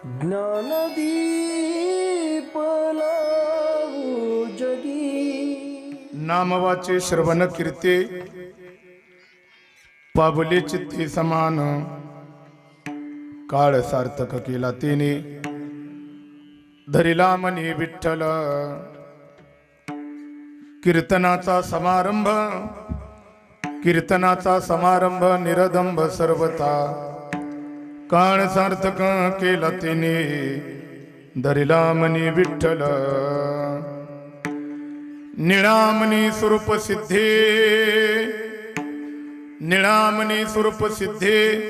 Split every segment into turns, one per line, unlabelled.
ज्ञानदीप लावू जगी.
नामवाचे श्रवण कीर्ते पाबले चित्ती समान. काळ सार्थक केला तिने धरिला मनी विठ्ठल. कीर्तनाचा समारंभ निरदंब सर्वता. काळ सार्थक केला तिने धरिला मनी विठ्ठल. निळामणी स्वरूप सिद्धे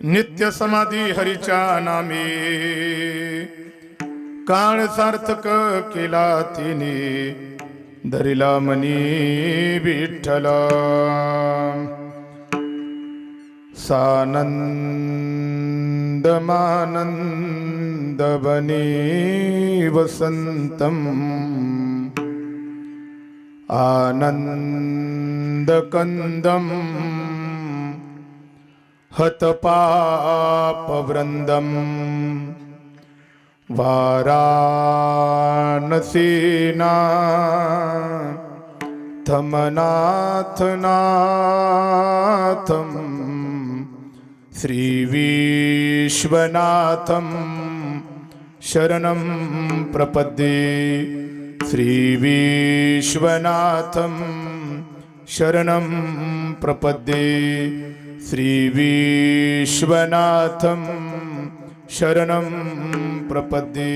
नित्य समाधी हरीच्या नामे. काळ सार्थक केला तिने धरिला मनी विठ्ठल. सानंदमानंद बने वसंतम. आनंदकंदम हतपापवृंदम. वाराणसीनाथमनाथनाथं श्रीविश्वनाथं शरणं प्रपद्ये. श्रीविश्वनाथं शरणं प्रपद्ये. श्रीविश्वनाथं शरणं प्रपद्ये.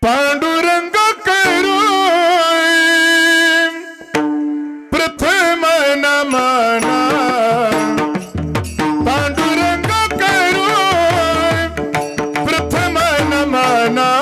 पांडुरंग करोय प्रथम नमना. पांडुरंग करोय प्रथम नमना.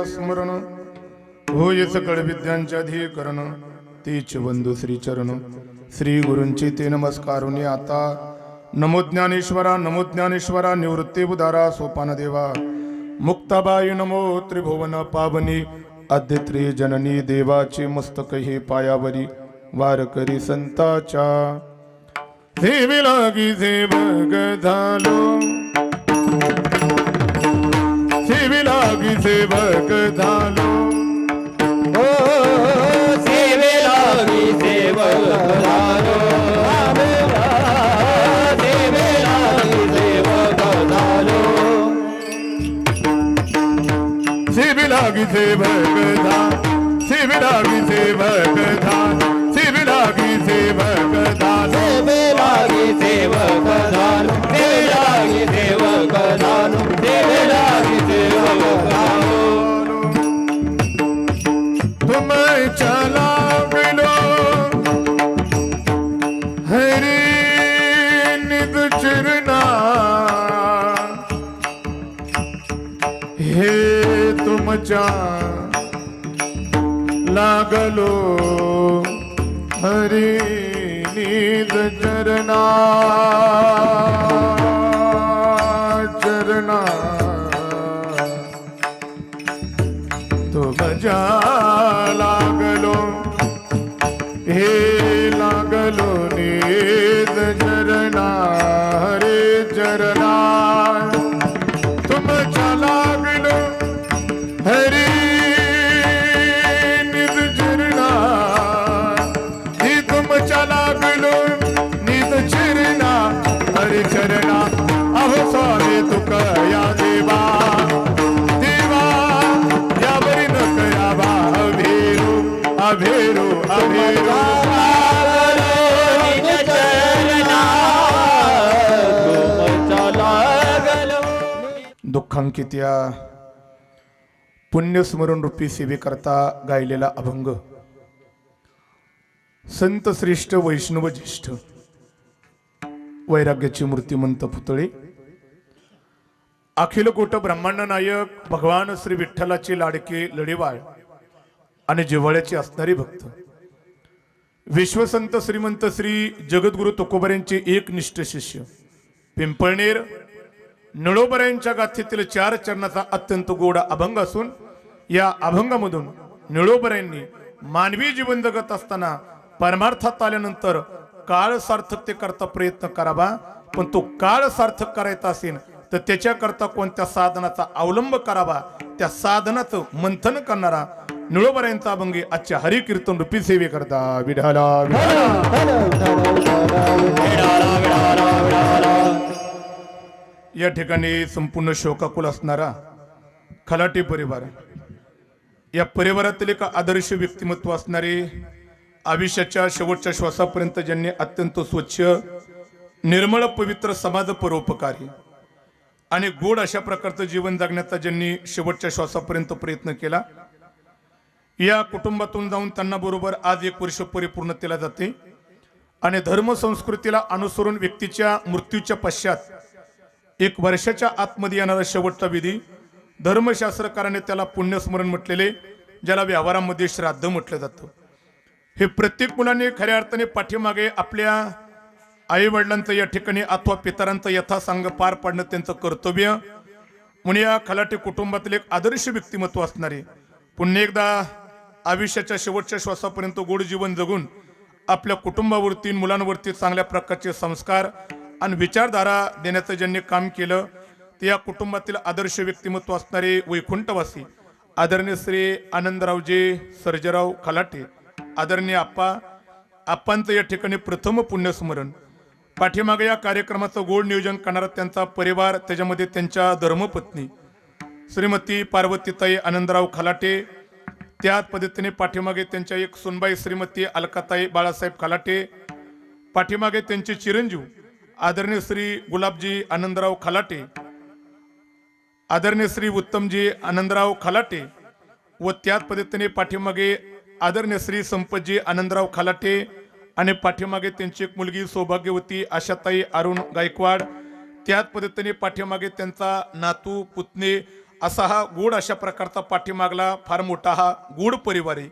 स्मरण होय सकळ विद्यांच्या ध्येयकरण. तीच बंधू श्री चरण श्री गुरूंची ते नमस्कारुनी आता. नमो ज्ञानेश्वरा निवृत्ती उदारा सोपान देवा. मुक्ताबाई नमो त्रिभुवन पावनी. आद्यत्री जननी देवाची मस्तक हे पायावरी. वारकरी संताच्या सेवे लागी सेवक झालो. सेवे लागी सेवक झालो.
हो सेवे लागी सेवक झालो. सेवे लागी सेवक झालो.
लागी सेवक धाम सेवे लागी सेवक धाम सेवे लागी सेवक धाम
सेवे लागी सेवक दान सेवे लागी सेवक दान सेवे लागी सेवक दान
तुम चला मिलो हरि निज चरना हे तुम लागलो हरि निज चरना चरना तुम लागलो हे लागलो निज चरना हरे चरना तुम लागलो हरे निज चरना हे तुम लागलो निज चरना हरे चरना अहो स्वामी तुका या देवा देवा यावरी न करावा अभेरू अभेरू अभेरू दुःखांकित या पुण्यस्मरण रूपी सेवेकरता गायलेला अभंग संत श्रेष्ठ वैष्णव ज्येष्ठ वैराग्याची मूर्तिमंत पुतळे अखिल कोट ब्रह्मांड नायक भगवान श्री विठ्ठलाचे लाडके लढेवाळ आणि जिव्हाळ्याचे असणारे भक्त विश्वसंत श्रीमंत श्री जगद्गुरु तुकोबऱ्यांचे एकनिष्ठ शिष्य पिंपळनेर निळोबऱ्यांच्या गाथेतील 4 चरणाचा अत्यंत गोड अभंग असून या अभंगामधून निळोबऱ्यांनी मानवी जीवन जगत असताना परमार्थात आल्यानंतर काळ सार्थकते करता प्रयत्न करावा, पण तो काळ सार्थक करायचा असेल तर त्याच्याकरता कोणत्या साधनाचा अवलंब करावा, त्या साधनाचं मंथन करणारा निळोबऱ्यांचा अभंग आजच्या हरिकीर्तन रूपी सेवे करता विढाला या ठिकाणी संपूर्ण शोकाकुल असणारा खलाटे परिवार, या परिवारातील एक आदर्श व्यक्तिमत्व असणारे आयुष्याच्या शेवटच्या श्वासापर्यंत ज्यांनी अत्यंत स्वच्छ निर्मळ पवित्र समाज परोपकारी आणि गोड अशा प्रकारचं जीवन जगण्याचा ज्यांनी शेवटच्या श्वासापर्यंत प्रयत्न केला, या कुटुंबातून जाऊन त्यांना बरोबर आज 1 वर्ष परिपूर्ण केला जाते आणि धर्म संस्कृतीला अनुसरून व्यक्तीच्या मृत्यूच्या पश्चात 1 वर्षाच्या आतमध्ये येणारा शेवटचा विधी धर्मशास्त्रकाराने त्याला पुण्यस्मरण म्हटलेले, ज्याला व्यवहारामध्ये श्राद्ध म्हटलं जातं. हे प्रत्येक मुलाने खऱ्या अर्थाने पाठीमागे आपल्या आई वडिलांचं या ठिकाणी अथवा पितरांचं यथासांग पार पाडणं त्यांचं कर्तव्य म्हणून या खलाटे कुटुंबातील एक आदर्श व्यक्तिमत्व असणारे पुन्हा एकदा आयुष्याच्या शेवटच्या श्वासापर्यंत गोड जीवन जगून आपल्या कुटुंबावरती मुलांवरती चांगल्या प्रकारचे संस्कार आणि विचारधारा देण्याचं ज्यांनी काम केलं ते या कुटुंबातील आदर्श व्यक्तिमत्व असणारे वैकुंठवासी आदरणीय श्री आनंदरावजी सर्जेराव खलाटे, आदरणीय आप्पांचं या ठिकाणी प्रथम पुण्यस्मरण. पाठीमागे या कार्यक्रमाचं गोड नियोजन करणारा त्यांचा परिवार, त्याच्यामध्ये त्यांच्या धर्मपत्नी श्रीमती पार्वतीताई आनंदराव खलाटे, त्याच पद्धतीने पाठीमागे त्यांच्या एक सुनबाई श्रीमती अलकाताई बाळासाहेब खलाटे, पाठीमागे त्यांचे चिरंजीव आदरणीय श्री गुलाबजी आनंदराव खलाटे, आदरणीय श्री उत्तमजी आनंदराव खलाटे व त्याच पद्धतीने पाठीमागे आदरणीय श्री संपतजी आनंदराव खलाटे आणि पाठीमागे त्यांची एक मुलगी सौभाग्यवती आशाताई अरुण गायकवाड, त्याच पद्धतीने पाठीमागे त्यांचा नातू पुतणे, असा हा गोड अशा प्रकारचा पाठीमागला फार मोठा हा गोड परिवार आहे.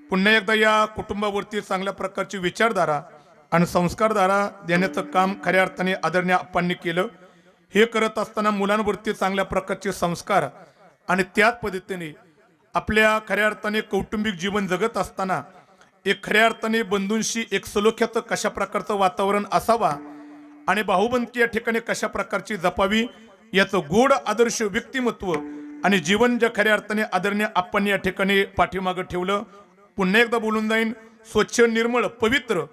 पुन्हा एकदा या कुटुंबावरती चांगल्या प्रकारची विचारधारा आणि संस्कारधारा देण्याचं काम खऱ्या अर्थाने आदरणीय आप्पांनी केलं. हे करत असताना मुलांवरती चांगल्या प्रकारचे संस्कार आणि त्याच पद्धतीने आपल्या खऱ्या अर्थाने कौटुंबिक जीवन जगत असताना एक खऱ्या अर्थाने बंधूंशी एक सलोख्याचं कशा प्रकारचं वातावरण असावा आणि भाऊबंदकी या ठिकाणी कशा प्रकारची जपावी याचं गोड आदर्श व्यक्तिमत्व आणि जीवन ज्या खऱ्या अर्थाने आदरणीय आप्पांनी या ठिकाणी पाठीमागं ठेवलं. पुन्हा एकदा बोलून जाईन, स्वच्छ निर्मळ पवित्र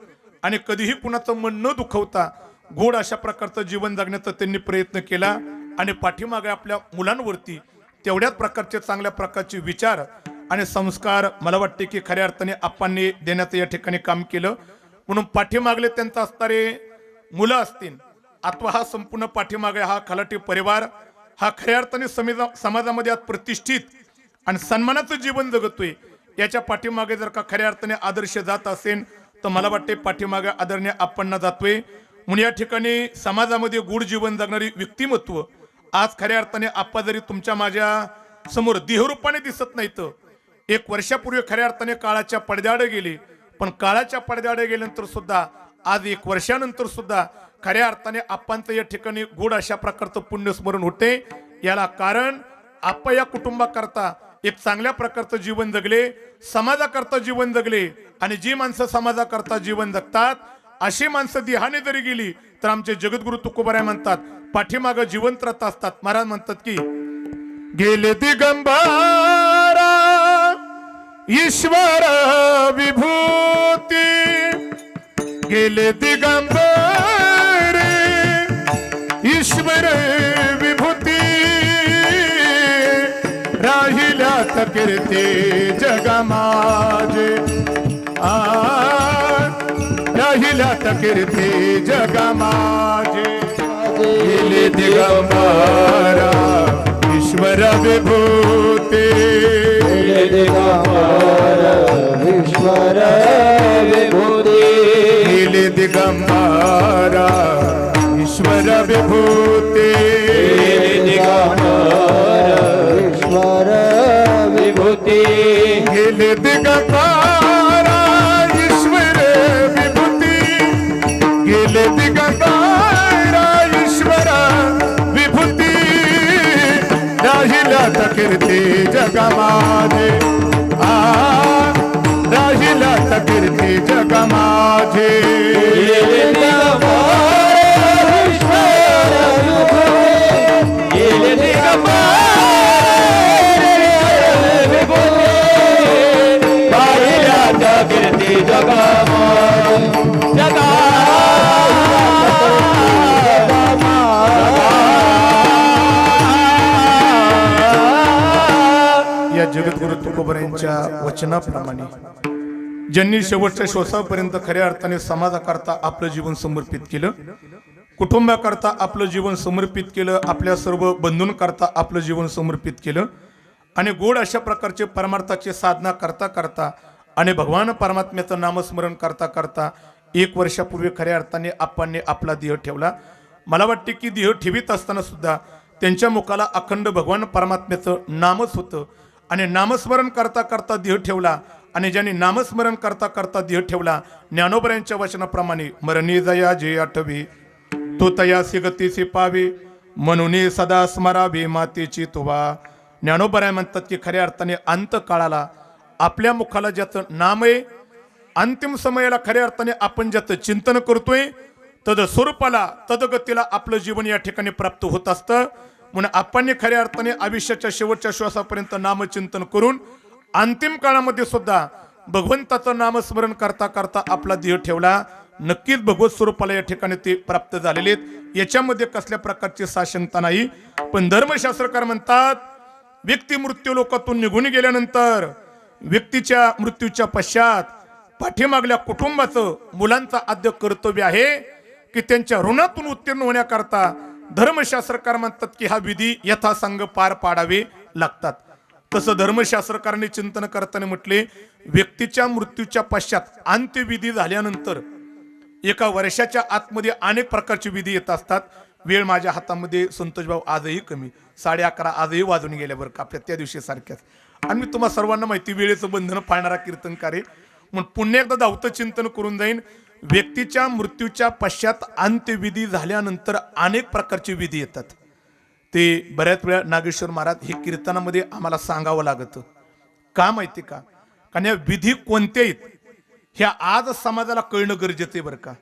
आणि कधीही कुणाचं मन न दुखवता गोड अशा प्रकारचं जीवन जगण्याचा त्यांनी प्रयत्न केला आणि पाठीमागे आपल्या मुलांवरती तेवढ्याच प्रकारचे चांगल्या प्रकारचे विचार आणि संस्कार मला वाटते की खऱ्या अर्थाने आप्पांनी देण्याचं या ठिकाणी काम केलं. म्हणून पाठीमागले त्यांचा असणारे मुलं असतील अथवा हा संपूर्ण पाठीमागे हा खलाटी परिवार हा खऱ्या अर्थाने समाजामध्ये आज प्रतिष्ठित आणि सन्मानाचं जीवन जगतोय. याच्या पाठीमागे जर का खऱ्या अर्थाने आदर्श जात असेल तर मला वाटते पाठीमागे आदरणीय आप्पांना जातोय. म्हणून या ठिकाणी समाजामध्ये गूढ जीवन जगणारी व्यक्तिमत्व आज खऱ्या अर्थाने आप्पा जरी तुमच्या माझ्या समोर देहरूपाने दिसत नाहीत, एक वर्षापूर्वी खऱ्या अर्थाने काळाच्या पडद्याआड गेले, पण काळाच्या पडद्याआड गेल्यानंतर सुद्धा आज एक वर्षानंतर सुद्धा खऱ्या अर्थाने आप्पांचं या ठिकाणी गोड अशा प्रकारचं पुण्यस्मरण होते. याला कारण आप्पा या कुटुंबाकरता एक चांगल्या प्रकारचं जीवन जगले, समाजाकरता जीवन जगले आणि जी माणसं समाजाकरता जीवन जगतात अशी माणसं देहाने जरी गेली तर आमचे जगद्गुरु तुकोबाराय म्हणतात पाठीमागं जिवंत राहत असतात. महाराज म्हणतात की गेले दिगंबरा ईश्वर विभूती, गेले दिगंबर ईश्वर विभूती, राहिल्या कीर्ती जगा माझे, राहिल्या कीर्ती जगा माझे. गेले दिगंबरा ईश्वर विभूती,
गेले दिगंबरा ईश्वर विभूती,
गेले दिगंबरा ईश्वर विभूती,
गेले दिगंबरा ईश्वर विभूती,
गेले दिगंबरा ईश्वर विभूती, गेले दिगंबरा ईश्वर विभूती, राहिल्या कीर्ती जगा माझे, राहिल्या कीर्ती जगा माझे.
गेले दिगंबरा ईश्वर विभूती, गेले दिगंबरा विभूती, राहिल्या कीर्ती जगा माझे, जगा
या जगद्गुरु तुकोबारायांच्या वचनाप्रमाणे ज्यांनी शेवटच्या श्वासापर्यंत खऱ्या अर्थाने समाजाकरता आपलं जीवन समर्पित केलं, कुटुंबाकरता आपलं जीवन समर्पित केलं, आपल्या सर्व बंधूंकरता आपलं जीवन समर्पित केलं आणि गोड अशा प्रकारचे परमार्थाची साधना करता करता आणि भगवान परमात्म्याचं नामस्मरण करता करता एक वर्षापूर्वी खऱ्या अर्थाने आप्पांनी आपला देह ठेवला. मला वाटते की देह ठेवीत असताना सुद्धा त्यांच्या मुखाला अखंड भगवान परमात्म्याचं नामच होतं आणि नामस्मरण करता करता देह ठेवला. आणि ज्यांनी नामस्मरण करता करता देह ठेवला ज्ञानोबरायांच्या वचनाप्रमाणे मरणी जया जे आठवे तो तयासी गतीसी पावे, म्हणून सदा स्मरावे मातेची तुवा. ज्ञानोबराय म्हणतात की खऱ्या अर्थाने अंत काळाला आपल्या मुखाला ज्याचं नाम आहे, अंतिम समयाला खऱ्या अर्थाने आपण ज्याचं चिंतन करतोय तद स्वरूपाला तदगतीला आपलं जीवन या ठिकाणी प्राप्त होत असतं. म्हणून आपण खऱ्या अर्थाने आयुष्याच्या शेवटच्या श्वासापर्यंत नामचिंतन करून अंतिम काळामध्ये सुद्धा भगवंताचं नामस्मरण करता करता आपला देह ठेवला. नक्कीच भगवत स्वरूपाला या ठिकाणी ते प्राप्त झालेले आहेत, याच्यामध्ये कसल्या प्रकारची साशंकता नाही. पण धर्मशास्त्रकार म्हणतात व्यक्ती मृत्यू लोकातून निघून गेल्यानंतर व्यक्तीच्या मृत्यूच्या पश्चात पाठीमागल्या कुटुंबाचं मुलांचा आद्य कर्तव्य आहे की त्यांच्या ऋणातून उत्तीर्ण होण्याकरता धर्मशास्त्रकार म्हणतात की हा विधी यथासंग पार पाडावे लागतात. तसं धर्मशास्त्रकारांनी चिंतन करताना म्हटले व्यक्तीच्या मृत्यूच्या पश्चात अंत्यविधी झाल्यानंतर एका वर्षाच्या आतमध्ये अनेक प्रकारचे विधी येत असतात. वेळ माझ्या हातामध्ये संतोष भाऊ आजही कमी, 11:30 आजही वाजून गेल्यावर का आपल्या त्या दिवशी सारख्याच. आणि मी तुम्हाला सर्वांना माहिती वेळेचं बंधन पाळणारा कीर्तनकार आहे म्हणून पुन्हा एकदा धावतं चिंतन करून जाईन. व्यक्तीच्या मृत्यूच्या पश्चात अंत्यविधी झाल्यानंतर अनेक प्रकारचे विधी येतात. ते बऱ्याच वेळा नागेश्वर महाराज हे कीर्तनामध्ये आम्हाला सांगावं लागतं. का माहिती का? कारण या विधी कोणत्या आहेत ह्या आज समाजाला कळणं गरजेचं आहे बरं का.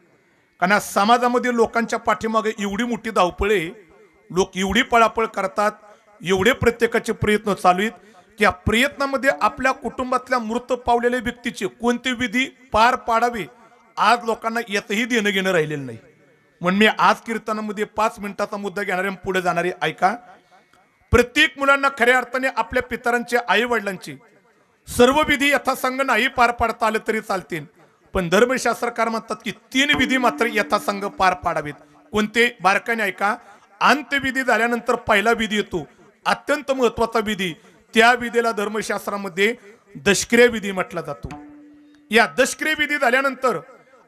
कारण या समाजामध्ये लोकांच्या पाठीमागे एवढी मोठी धावपळ आहे, लोक एवढी पळापळ करतात, एवढे प्रत्येकाचे प्रयत्न चालू आहेत की या प्रयत्नामध्ये आपल्या कुटुंबातल्या मृत पावलेल्या व्यक्तीचे कोणते विधी पार पाडावे आज लोकांना यातही देणं घेणं राहिलेलं नाही. म्हणून मी आज कीर्तनामध्ये 5 मिनिटाचा मुद्दा घेणारे पुढे जाणारे ऐका. प्रत्येक मुलांना खऱ्या अर्थाने आपल्या पितरांचे आई वडिलांची सर्व विधी यथासंग नाही पार पाडता आले तरी चालतील, पण धर्मशास्त्रकार म्हणतात की 3 विधी मात्र यथासंग पार पाडावेत. कोणते? बारकाईने ऐका. अंत्यविधी झाल्यानंतर पहिला विधी येतो, अत्यंत महत्वाचा विधी. त्या विधीला धर्मशास्त्रामध्ये दशक्रिया विधी म्हटला जातो. या दशक्रिया विधी झाल्यानंतर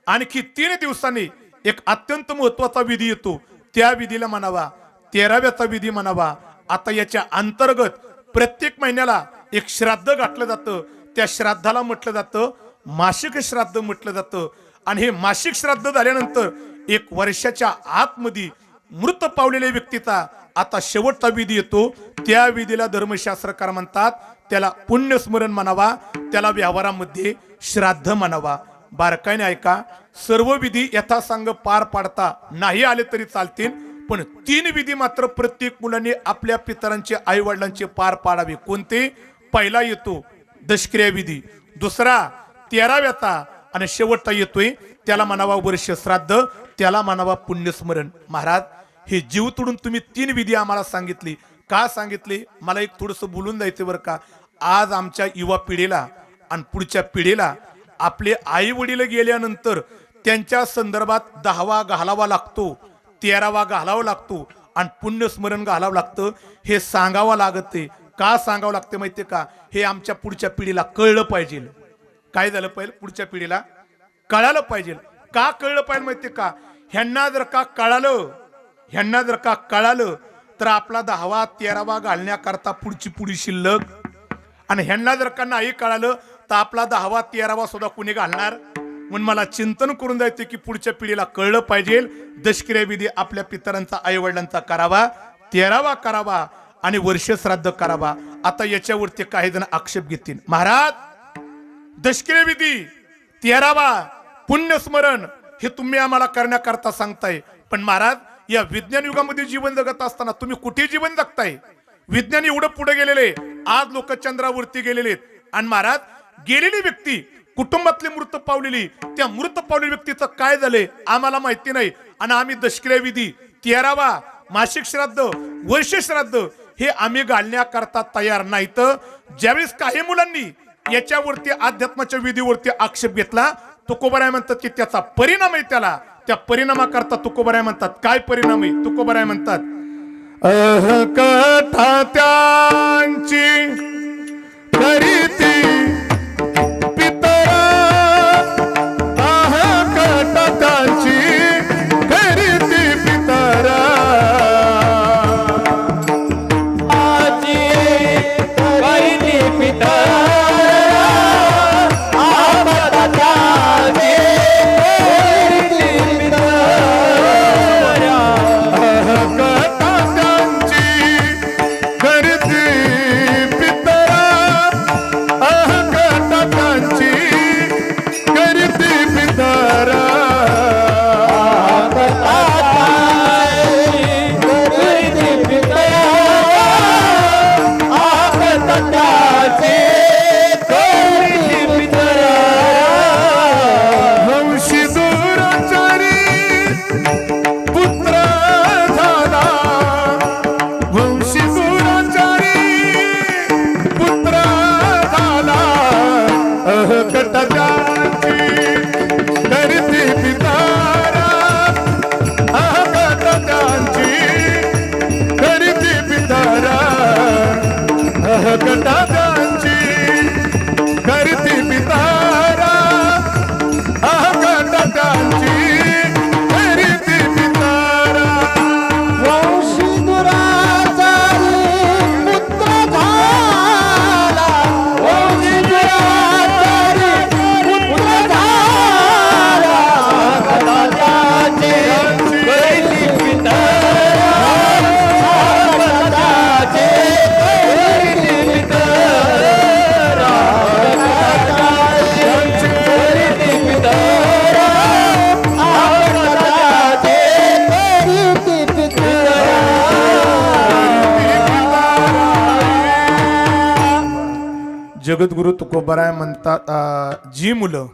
आणखी 3 दिवसांनी एक अत्यंत महत्वाचा विधी येतो. त्या विधीला म्हणावा 13व्याचा विधी म्हणावा. आता याच्या अंतर्गत प्रत्येक महिन्याला एक श्राद्ध घातलं जातं. त्या श्राद्धाला म्हटलं जातं मासिक श्राद्ध म्हटलं जातं. आणि हे मासिक श्राद्ध झाल्यानंतर 1 वर्षाच्या आतमध्ये मृत पावलेल्या व्यक्तीचा आता शेवटचा विधी येतो. त्या विधीला धर्मशास्त्रकार म्हणतात त्याला पुण्यस्मरण म्हणावा, त्याला व्यवहारामध्ये श्राद्ध म्हणावा. बारकाईने ऐका. सर्व विधी यथासांग पार पाडता नाही आले तरी चालतील, पण 3 विधी मात्र प्रत्येक मुलांनी आपल्या पितरांचे आई वडिलांचे पार पाडावे. कोणते? पहिला येतो दशक्रिया विधी, दुसरा 13व्याचा, आणि शेवटचा येतोय त्याला म्हणावा वर्ष श्राद्ध, त्याला म्हणावा पुण्यस्मरण. महाराज, हे जीव तोडून तुम्ही 3 विधी आम्हाला सांगितली. का सांगितली? मला एक थोडंसं बोलून द्यायचं बरं का. आज आमच्या युवा पिढीला आणि पुढच्या पिढीला आपले आई वडील गेल्यानंतर त्यांच्या संदर्भात 10वा घालावा लागतो, 13वा घालावा लागतो आणि पुण्यस्मरण घालावं लागतं. हे सांगावं लागते. का सांगावं लागते माहितीये का? हे आमच्या पुढच्या पिढीला कळलं पाहिजे. काय झालं पाहिजे? पुढच्या पिढीला कळालं पाहिजे. का कळलं पाहिजे माहितीये का? ह्यांना जर का कळालं तर आपला 10वा 13वा घालण्याकरता पुढची शिल्लक, आणि ह्यांना जर का नाही कळालं तर आपला 10वा 13वा सुद्धा कुणी घालणार. म्हणून मला चिंतन करून जायचं की पुढच्या पिढीला कळलं पाहिजे. दशक्रिया विधी आपल्या पितरांचा आई वडिलांचा करावा, 13वा करावा आणि वर्ष श्राद्ध करावा. आता याच्यावरती काही जण आक्षेप घेतील. महाराज, दशक्रिया विधी, 13वा पुण्यस्मरण हे तुम्ही आम्हाला करण्याकरता सांगताय, पण महाराज या विज्ञान युगामध्ये जीवन जगत असताना तुम्ही कुठे जीवन जगताय? विज्ञान एवढं पुढे गेलेले, आज लोक चंद्रावरती गेलेले, आणि महाराज गेलेली व्यक्ती कुटुंबातली मृत पावलेली, त्या मृत पावलेल्या व्यक्तीचं काय झालंय आम्हाला माहिती नाही. आणि आम्ही दशक्रिया विधी, 13वा, मासिक श्राद्ध, वर्ष श्राद्ध हे आम्ही घालण्याकरता तयार नाहीत. ज्यावेळेस काही मुलांनी याच्यावरती अध्यात्माच्या विधीवरती आक्षेप घेतला, तुकोबराय म्हणतात की त्याचा परिणाम आहे. त्या परिणामाकरता तुकोबराय म्हणतात. काय परिणाम आहे? तुकोबराय म्हणतात कथा त्यांची करीती पितरा, कथा त्यांची करीती पितरा,
आजी करीती पितरा,
जगद्गुरु तुकोबराय म्हणतात जी मुलं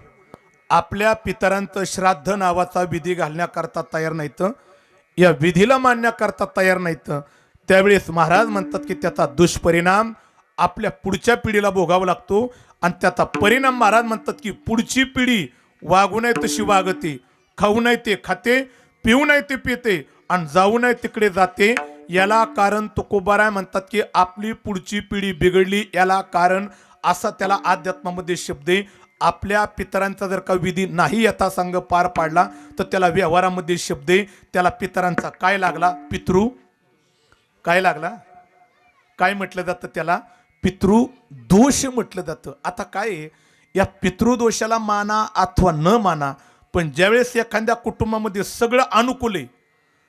आपल्या पितरांचं श्राद्ध नावाचा विधी घालण्याकरता तयार नाहीत, या विधीला मानण्याकरता तयार नाहीत, त्यावेळेस महाराज म्हणतात की त्याचा दुष्परिणाम आपल्या पुढच्या पिढीला भोगावा लागतो आणि त्याचा परिणाम महाराज म्हणतात की पुढची पिढी वागू नये तशी वागते, खाऊ नये ते खाते, पिऊ नये ते पिते आणि जाऊ नये तिकडे जाते. याला कारण तुकोबाराय म्हणतात की आपली पुढची पिढी बिघडली याला कारण असा त्याला अध्यात्मामध्ये शब्द आहे. आपल्या पितरांचा जर का विधी नाही यथासांग पार पाडला तर त्याला व्यवहारामध्ये शब्द आहे. त्याला पितरांचा काय लागला? पितृ काय लागला? काय म्हटलं जातं? त्याला पितृदोष म्हटलं जातं. आता काय आहे, या पितृदोषाला माना अथवा न माना, पण ज्यावेळेस एखाद्या कुटुंबामध्ये सगळं अनुकूल आहे,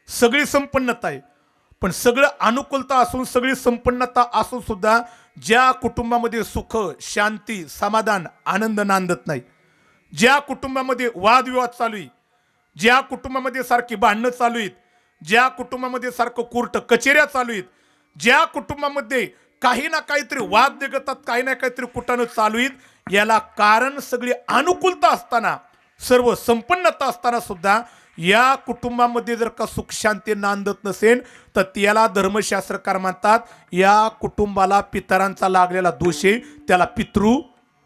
सगळी संपन्नता आहे, पण सगळं अनुकूलता असून सगळी संपन्नता असून सुद्धा ज्या कुटुंबामध्ये सुख, शांती, समाधान, आनंद नांदत नाही, ज्या कुटुंबामध्ये वादविवाद चालू आहे, ज्या कुटुंबामध्ये सारखी भांडणं चालू आहेत, ज्या कुटुंबामध्ये सारखं कोर्ट कचेऱ्या चालू आहेत, ज्या कुटुंबामध्ये काही ना काहीतरी वाद निघतात, काही ना काहीतरी कुटाणं चालू आहेत, याला कारण सगळी अनुकूलता असताना, सर्व संपन्नता असताना सुद्धा या कुटुंबामध्ये जर का सुख शांती नांदत नसेल तर त्याला धर्मशास्त्रकार म्हणतात या कुटुंबाला पितरांचा लागलेला दोष आहे, त्याला पितृ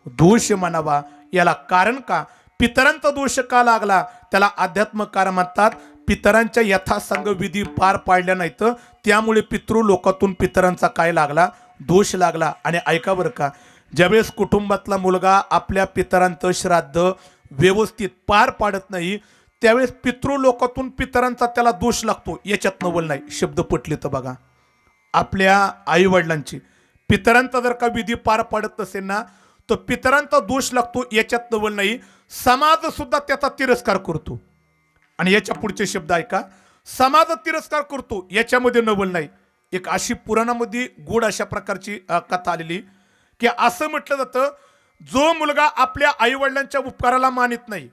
दोष म्हणावा. याला कारण का? पितरांचा दोष का लागला त्याला अध्यात्मकार म्हणतात पितरांच्या यथासंग विधी पार पाडल्या नाहीत, त्यामुळे पितृ लोकातून पितरांचा काय लागला? दोष लागला. आणि ऐका बरं का, ज्यावेळेस कुटुंबातला मुलगा आपल्या पितरांचं श्राद्ध व्यवस्थित पार पाडत नाही त्यावेळेस पितृ लोकातून पितरांचा त्याला दोष लागतो. याच्यात नवल नाही, शब्द पटले तर बघा. आपल्या आई वडिलांची पितरांचा जर का विधी पार पाडत नसेल ना तर पितरांचा दोष लागतो, याच्यात नवल नाही. समाज सुद्धा त्याचा तिरस्कार करतो. आणि याच्या पुढचे शब्द ऐका, समाज तिरस्कार करतो, याच्यामध्ये नवल नाही. एक अशी पुराणामध्ये गोड अशा प्रकारची कथा आलेली की असं म्हटलं जातं, जो मुलगा आपल्या आई वडिलांच्या उपकाराला मानित नाही,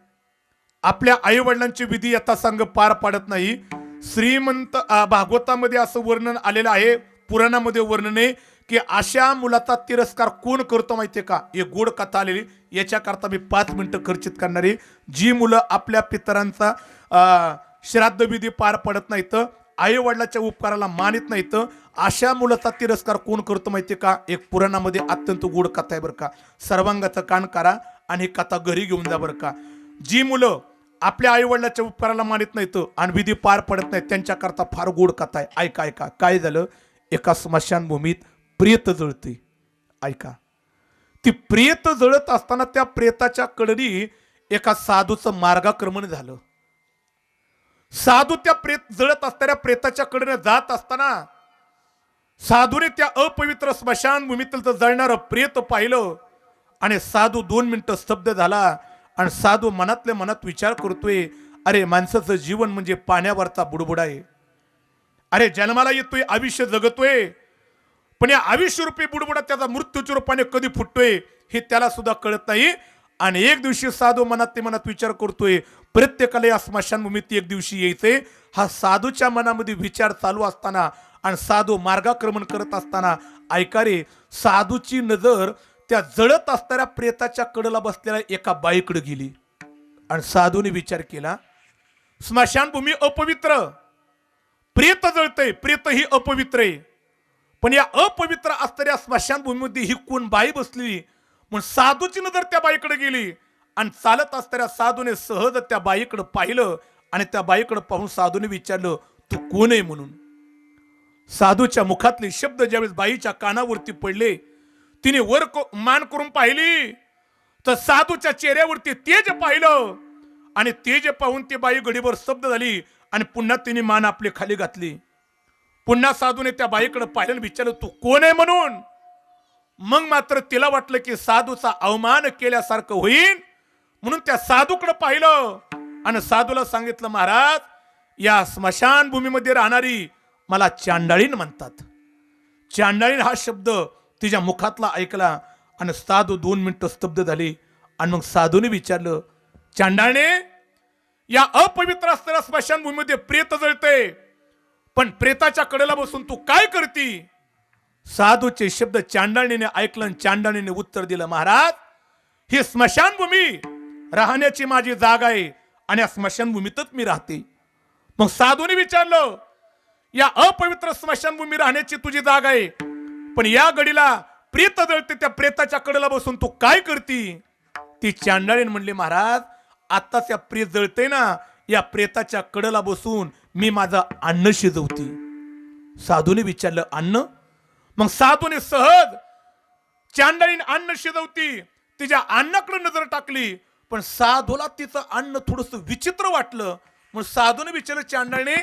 आपल्या आई वडिलांची विधी यथासांग पार पाडत नाही, श्रीमंत भागवतामध्ये असं वर्णन आलेलं आहे, पुराणामध्ये वर्णन आहे की अशा मुलाचा तिरस्कार कोण करतो माहितीये का? एक गोड कथा आलेली, याच्याकरता मी 5 मिनिटं खर्चित करणारी. जी मुलं आपल्या पितरांचा श्राद्ध विधी पार पडत नाहीत, आई वडिलाच्या उपकाराला मानित नाहीत, अशा मुलाचा तिरस्कार कोण करतो माहितीये का? एक पुराणामध्ये अत्यंत गोड कथा आहे बरं का. सर्वांगाचं कान करा आणि ही कथा घरी घेऊन जा बरं का. जी मुलं आपल्या आई वडिलाच्या उपकाराला मानित नाहीत आणि विधी पार पडत नाहीत त्यांच्याकरता फार गोड कथा आहे. ऐका ऐका. काय झालं? एका स्मशानभूमीत प्रेत जळते. ऐका, ती प्रेत जळत असताना त्या प्रेताच्या कडनी एका साधूचं मार्गाक्रमण झालं. साधू त्या प्रेत जळत असणाऱ्या प्रेताच्या कडने जात असताना साधूने त्या अपवित्र स्मशानभूमीतील जळणारं प्रेत पाहिलं आणि साधू 2 मिनिटं स्तब्ध झाला. आणि साधू मनातल्या मनात विचार करतोय, अरे माणसाचं जीवन म्हणजे पाण्यावरचा बुडबुडा आहे. अरे जन्माला येतोय, आयुष्य जगतोय, पण या आयुष्यरूपी बुडबुडा त्याचा मृत्यूच्या रूपाने कधी फुटतोय हे त्याला सुद्धा कळत नाही. आणि एक दिवशी साधू मनात विचार करतोय, प्रत्येकाला या स्मशानभूमीत एक दिवशी यायचंय. हा साधूच्या मनामध्ये विचार चालू असताना आणि साधू मार्गाक्रमण करत असताना ऐका रे, साधूची नजर त्या जळत असणाऱ्या प्रेताच्या कडेला बसलेल्या एका बाईकडे गेली. आणि साधूने विचार केला, स्मशानभूमी अपवित्र, प्रेत जळतंय, प्रेत ही अपवित्र आहे, पण या अपवित्र असणाऱ्या स्मशानभूमीमध्ये ही कोण बाई बसली? म्हणून साधूची नजर त्या बाईकडे गेली आणि चालत असणाऱ्या साधूने सहज त्या बाईकडे पाहिलं आणि त्या बाईकडे पाहून साधूने विचारलं, तू कोण आहे म्हणून. साधूच्या मुखातले शब्द ज्यावेळेस बाईच्या कानावरती पडले, तिने वर मान करून पाहिली तर साधूच्या चेहऱ्यावरती तेज पाहिलं आणि तेज पाहून ती बाई घडीभर स्तब्ध झाली आणि पुन्हा तिने मान आपली खाली घातली. पुन्हा साधूने त्या बाईकडे पाहिलं, विचारलं, तू कोण आहे म्हणून. मग मात्र तिला वाटलं की साधूचा अवमान केल्यासारखं होईल म्हणून त्या साधूकडे पाहिलं आणि साधूला सांगितलं, महाराज या स्मशानभूमीमध्ये राहणारी मला चांडाळीन म्हणतात. चांडाळीन हा शब्द तिच्या मुखातला ऐकला आणि साधू 2 मिनिटं स्तब्ध झाली. आणि मग साधूने विचारलं, चांडाळणे, या अपवित्र असणाऱ्या स्मशानभूमीमध्ये प्रेत जळते, पण प्रेताच्या कडेला बसून तू काय करती? साधूचे शब्द चांडाळणीने ऐकलं आणि चांडाळणीने उत्तर दिलं, महाराज ही स्मशानभूमी राहण्याची माझी जागा आहे आणि या स्मशानभूमीतच मी राहते. मग साधूने विचारलं, या अपवित्र स्मशानभूमी राहण्याची तुझी जागा आहे, पण या गडीला प्रेत जळते, त्या प्रेताच्या कडेला बसून तू काय करती? ती चांडाळीन म्हणली, महाराज आता त्या प्रेत जळते ना, या प्रेताच्या कडेला बसून मी माझं अन्न शिजवती. साधूने विचारलं, अन्न? मग साधूने सहज चांडाळीन अन्न शिजवती, तिच्या अन्नाकडे नजर टाकली, पण साधूला तिचं अन्न थोडस विचित्र वाटलं. मग साधूने विचारलं, चांडाळीने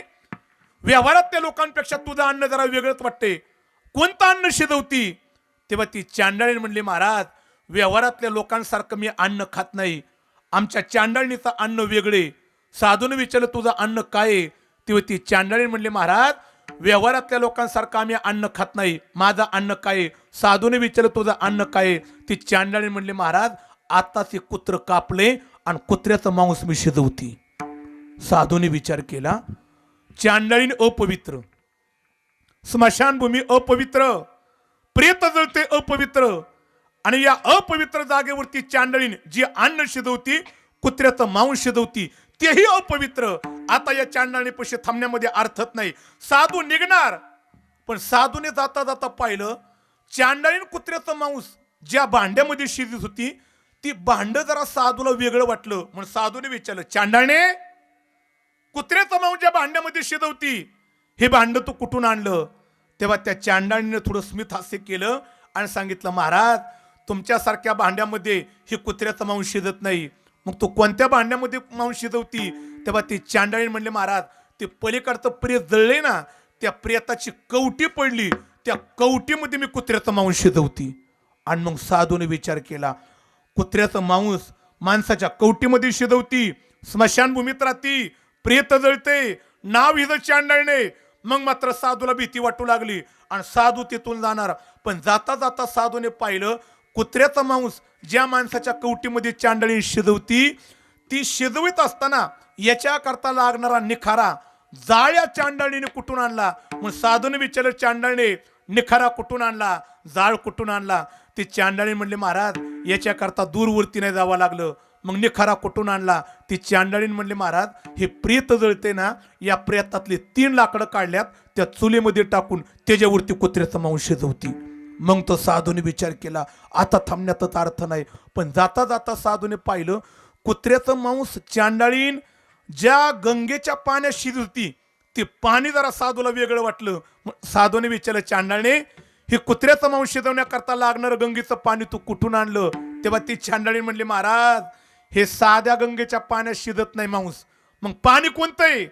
व्यवहारातल्या लोकांपेक्षा तुझं अन्न जरा वेगळंच वाटते, कोणतं अन्न शिजवती? तेव्हा ती चांडाळीन म्हणली, महाराज व्यवहारातल्या लोकांसारखं मी अन्न खात नाही, आमच्या चांडाळणीचं अन्न वेगळे. साधूने विचारलं, तुझं अन्न काय आहे? तेव्हा ती चांडाळीन म्हणली, महाराज व्यवहारातल्या लोकांसारखं आम्ही अन्न खात नाही, माझं अन्न काय आहे? साधूने विचारलं, तुझं अन्न काय आहे? ती चांडाळीन म्हणली, महाराज आताच हे कुत्र कापले आणि कुत्र्याचं मांस मी शिजवती. साधूने विचार केला, चांडाळीन अपवित्र, स्मशानभूमी अपवित्र, प्रेत जळते अपवित्र, आणि या अपवित्र जागेवरती चांडाळीन जी अन्न शिजवती, कुत्र्याचं मांस शिजवती, तेही अपवित्र. आता या चांडाळीपाशी थांबण्यामध्ये अर्थच नाही. साधू निघणार, पण साधूने जाता जाता पाहिलं चांडाळीन कुत्र्याचं मांस ज्या भांड्यामध्ये शिजत होती, ती भांड जरा साधूला वेगळं वाटलं. म्हणून साधूने विचारलं, चांडाळणे कुत्र्याचं मांस ज्या भांड्यामध्ये शिजवती, हे भांड तू कुठून आणलं? तेव्हा त्या चांडाळीने थोडं स्मित हास्य केलं आणि सांगितलं, महाराज तुमच्यासारख्या भांड्यामध्ये हे कुत्र्याचं मांस शिजत नाही. मग तू कोणत्या भांड्यामध्ये मांस शिजवती? तेव्हा ती चांडाळीन म्हणले, महाराज ते पलीकडचं प्रेत जळले ना, त्या प्रेताची कवटी पडली, त्या कवटीमध्ये मी कुत्र्याचं मांस शिजवती. आणि मग साधूने विचार केला, कुत्र्याचं मांस माणसाच्या कवटीमध्ये शिजवती, स्मशानभूमीत राहती, प्रेत जळते, नाव हिचं चांडाळणे. मग मात्र साधूला भीती वाटू लागली आणि साधू तिथून जाणार. पण जाता जाता साधूने पाहिलं, कुत्र्याचं मांस ज्या माणसाच्या कवटीमध्ये चांडाळी शिजवती, ती शिजवित असताना याच्याकरता लागणारा निखारा जाळ्या चांडाळीने कुठून आणला? मग साधूने विचारलं, चांडाळणे निखारा कुठून आणला, जाळ कुठून आणला? ती चांडाळी म्हणली, महाराज याच्याकरता दूरवरती नाही जावं लागलं. मग निखारा कुठून आणला? ती चांडाळीन म्हणली, महाराज हे प्रेत जळते ना, या प्रेतातले 3 लाकडं काढल्यात, त्या चुलीमध्ये टाकून त्याच्यावरती कुत्र्याचं मांस शिजवती. मग तो साधूने विचार केला, आता थांबण्यातच अर्थ नाही. पण जाता जाता साधूने पाहिलं, कुत्र्याचं मांस चांडाळीन ज्या गंगेच्या पाण्यात शिजवती, ते पाणी जरा साधूला वेगळं वाटलं. साधूने विचारलं, चांडाळणे हे कुत्र्याचं मांस शिजवण्याकरता लागणारं गंगेचं पाणी तू कुठून आणलं? तेव्हा ती चांडाळीन म्हणली, महाराज हे साध्या गंगेच्या पाण्यात शिजत नाही मांस. मग पाणी कोणतं आहे?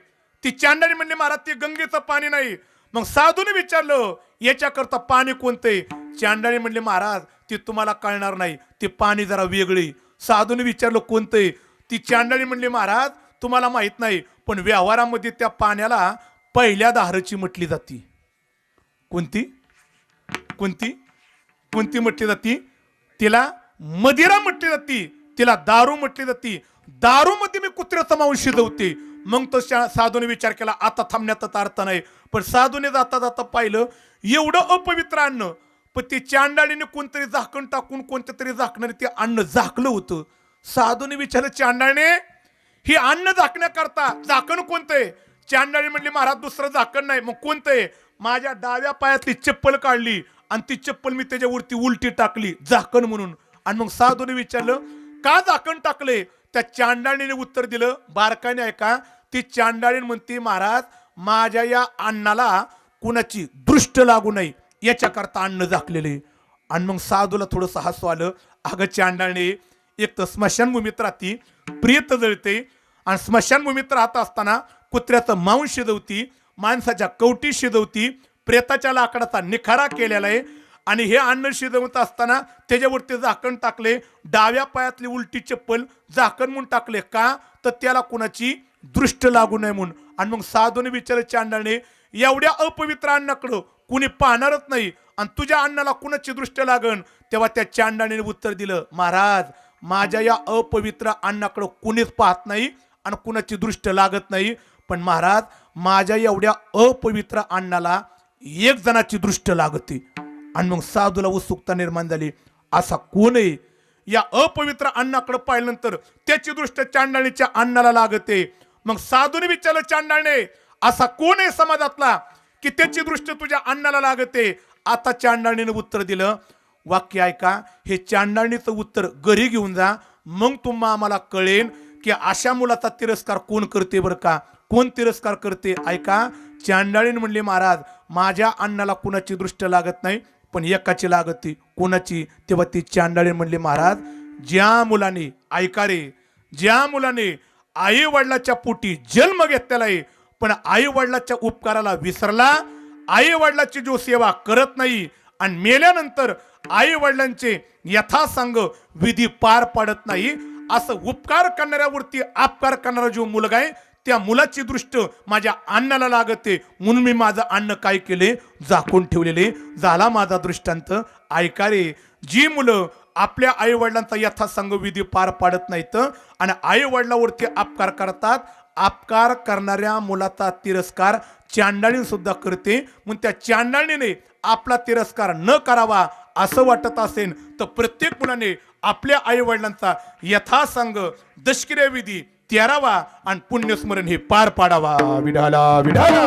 ती चांडाळी म्हणली, महाराज ते गंगेचं पाणी नाही. मग साधूने विचारलं, याच्याकरता पाणी कोणते? चांडाळी म्हणले, महाराज ते तुम्हाला कळणार नाही, ते पाणी जरा वेगळे. साधूने विचारलं, कोणते? ती चांडाळी म्हणली, महाराज तुम्हाला माहित नाही, पण व्यवहारामध्ये त्या पाण्याला पहिल्या दाहरची म्हटली जाती. कोणती कोणती कोणती म्हटली जाती? तिला मदिरा म्हटली जाती, तिला दारू म्हटली जाती. दारू मध्ये मी कुत्र्याचा मांस शिजवते. मग तो साधूने विचार केला, आता थांबण्याचा अर्थ नाही. पण साधूने जाता जाता पाहिलं, एवढं अपवित्र अन्न, पण ते चांडाळीने कोणतरी झाकण टाकून कोणत्या तरी झाकणारे ते अन्न झाकलं होतं. साधूने विचारलं, चांडाळीने हे अन्न झाकण्याकरता झाकण कोणतंय? चांडाळी म्हणली, महाराज दुसरं झाकण नाही. मग कोणतंय? माझ्या डाव्या पायातली चप्पल काढली आणि ती चप्पल मी त्याच्यावरती उलटी टाकली झाकण म्हणून. आणि मग साधूने विचारलं, का झाकण टाकले? त्या चांडाळीने उत्तर दिलं, बारकाईने ऐका. ती चांडाळीन म्हणते, महाराज माझ्या या अन्नाला कुणाची दृष्ट लागू नये याच्याकरता अन्न झाकलेले. आणि मग साधूला थोडंसं हसू आलं, अगं चांडाळणे एक तर स्मशानभूमीत राहती, प्रेत जळते, आणि स्मशानभूमीत राहत असताना कुत्र्याचं मांस शिजवती, माणसाच्या कवटी शिजवती, प्रेताच्या लाकडाचा निखारा केलेला आहे, आणि हे अन्न शिजवत असताना त्याच्यावरती झाकण टाकले, डाव्या पायातली उलटी चप्पल झाकण म्हणून टाकले. का? तर त्याला कुणाची दृष्ट लागू नये म्हणून. आणि मग साधूने विचारलं, चांडाळणे एवढ्या अपवित्र अन्नाकडं कुणी पाहणारच नाही, आणि तुझ्या अन्नाला कुणाची दृष्ट लागण? तेव्हा त्या चांडाळीने उत्तर दिलं, महाराज माझ्या या अपवित्र अन्नाकडं कुणीच पाहत नाही आणि कुणाची दृष्ट लागत नाही, पण महाराज माझ्या एवढ्या अपवित्र अन्नाला एक जणाची दृष्ट लागते. आणि मग साधूला उत्सुकता निर्माण झाली, असा कोण आहे? या अपवित्र अन्नाकडे पाहिल्यानंतर त्याची दृष्ट चांडाळीच्या अन्नाला लागते. मग साधूने विचारलं, चांडाळणे असा कोण आहे समाजातला की त्याची दृष्टी तुझ्या अण्णाला लागते. आता चांडाळणीनं उत्तर दिलं. वाक्य ऐका, हे चांडाळणीचं उत्तर घरी घेऊन जा, मग तुम्हा आम्हाला कळेल की अशा मुलाचा तिरस्कार कोण करते. बरं का, कोण तिरस्कार करते ऐका. चांडाळीन म्हणले, महाराज माझ्या अण्णाला कुणाची दृष्ट लागत नाही, पण एकाची लागती. कोणाची? तेव्हा ती चांडाळीन म्हणले, महाराज ज्या मुलाने, ऐका रे, ज्या मुलाने आई वडिलाच्या पोटी जन्म घेतलेला आहे, पण आई वडिलाच्या उपकाराला विसरला, आई वडिलाची जो सेवा करत नाही आणि मेल्यानंतर आई वडिलांचे यथासांग विधी पार पाडत नाही, असं उपकार करणाऱ्यावरती अपकार करणारा जो मुलगा आहे, त्या मुलाची दृष्ट माझ्या अण्णाला लागते. म्हणून मी माझं अन्न काय केले, झाकून ठेवलेले. झाला माझा दृष्टांत. ऐका रे, जी मुलं आपल्या आई वडिलांचा यथासांग विधी पार पाडत नाहीत आणि आई वडिलावरती अपकार करतात, अपकार करणाऱ्या मुलाचा तिरस्कार चांडाळी सुद्धा करते. मग त्या चांडाळीने आपला तिरस्कार न करावा असं वाटत असेल तर प्रत्येक मुलाने आपल्या आई वडिलांचा यथासांग दशकिरे विधी तेरावा आणि पुण्यस्मरण हे पार पाडावा. विडाला विडाला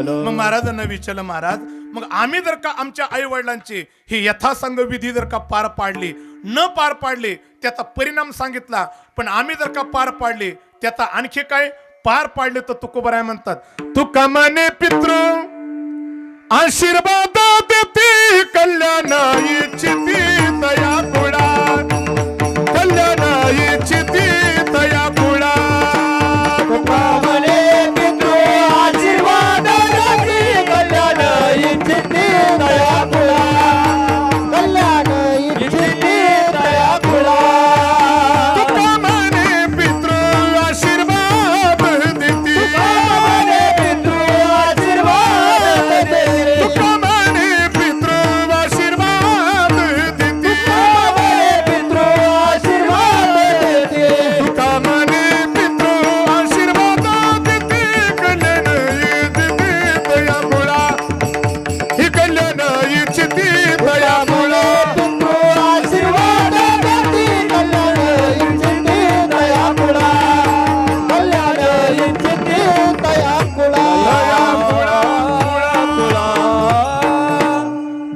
मग महाराजांना विचारलं, महाराज मग आम्ही जर का आमच्या आई वडिलांचे हे यथासांग विधी जर का पार पाडले, न पार पाडले त्याचा परिणाम सांगितला, पण आम्ही जर का पार पाडले त्याचा आणखी काय, पार पाडले तर तुकोबराय म्हणतात, तुका मने पितृ आशीर्वाद देती कल्याण इच्छिती तया कुळा, कल्याण इच्छिती तया कुळा.
तुका मने पितृ आशीर्वाद देती कल्याण इच्छिती तया कुळा, कल्याण इच्छिती तया कुळा.
तुका मने पितृ आशीर्वाद देती,
तुका मने पितृ आशीर्वाद देती,
तुका मने पितृ आशीर्वाद देती,
तुका मने पितृ आशीर्वाद देती,
तुका मने पितृ आशीर्वाद देती कल्याण इच्छिती तया कुळा, ही कल्याण इच्छिती तया कुळा.
पितृ आशीर्वाद देती कल्याण इच्छिती तया कुळा, कल्याण इच्छिती तया कुळा.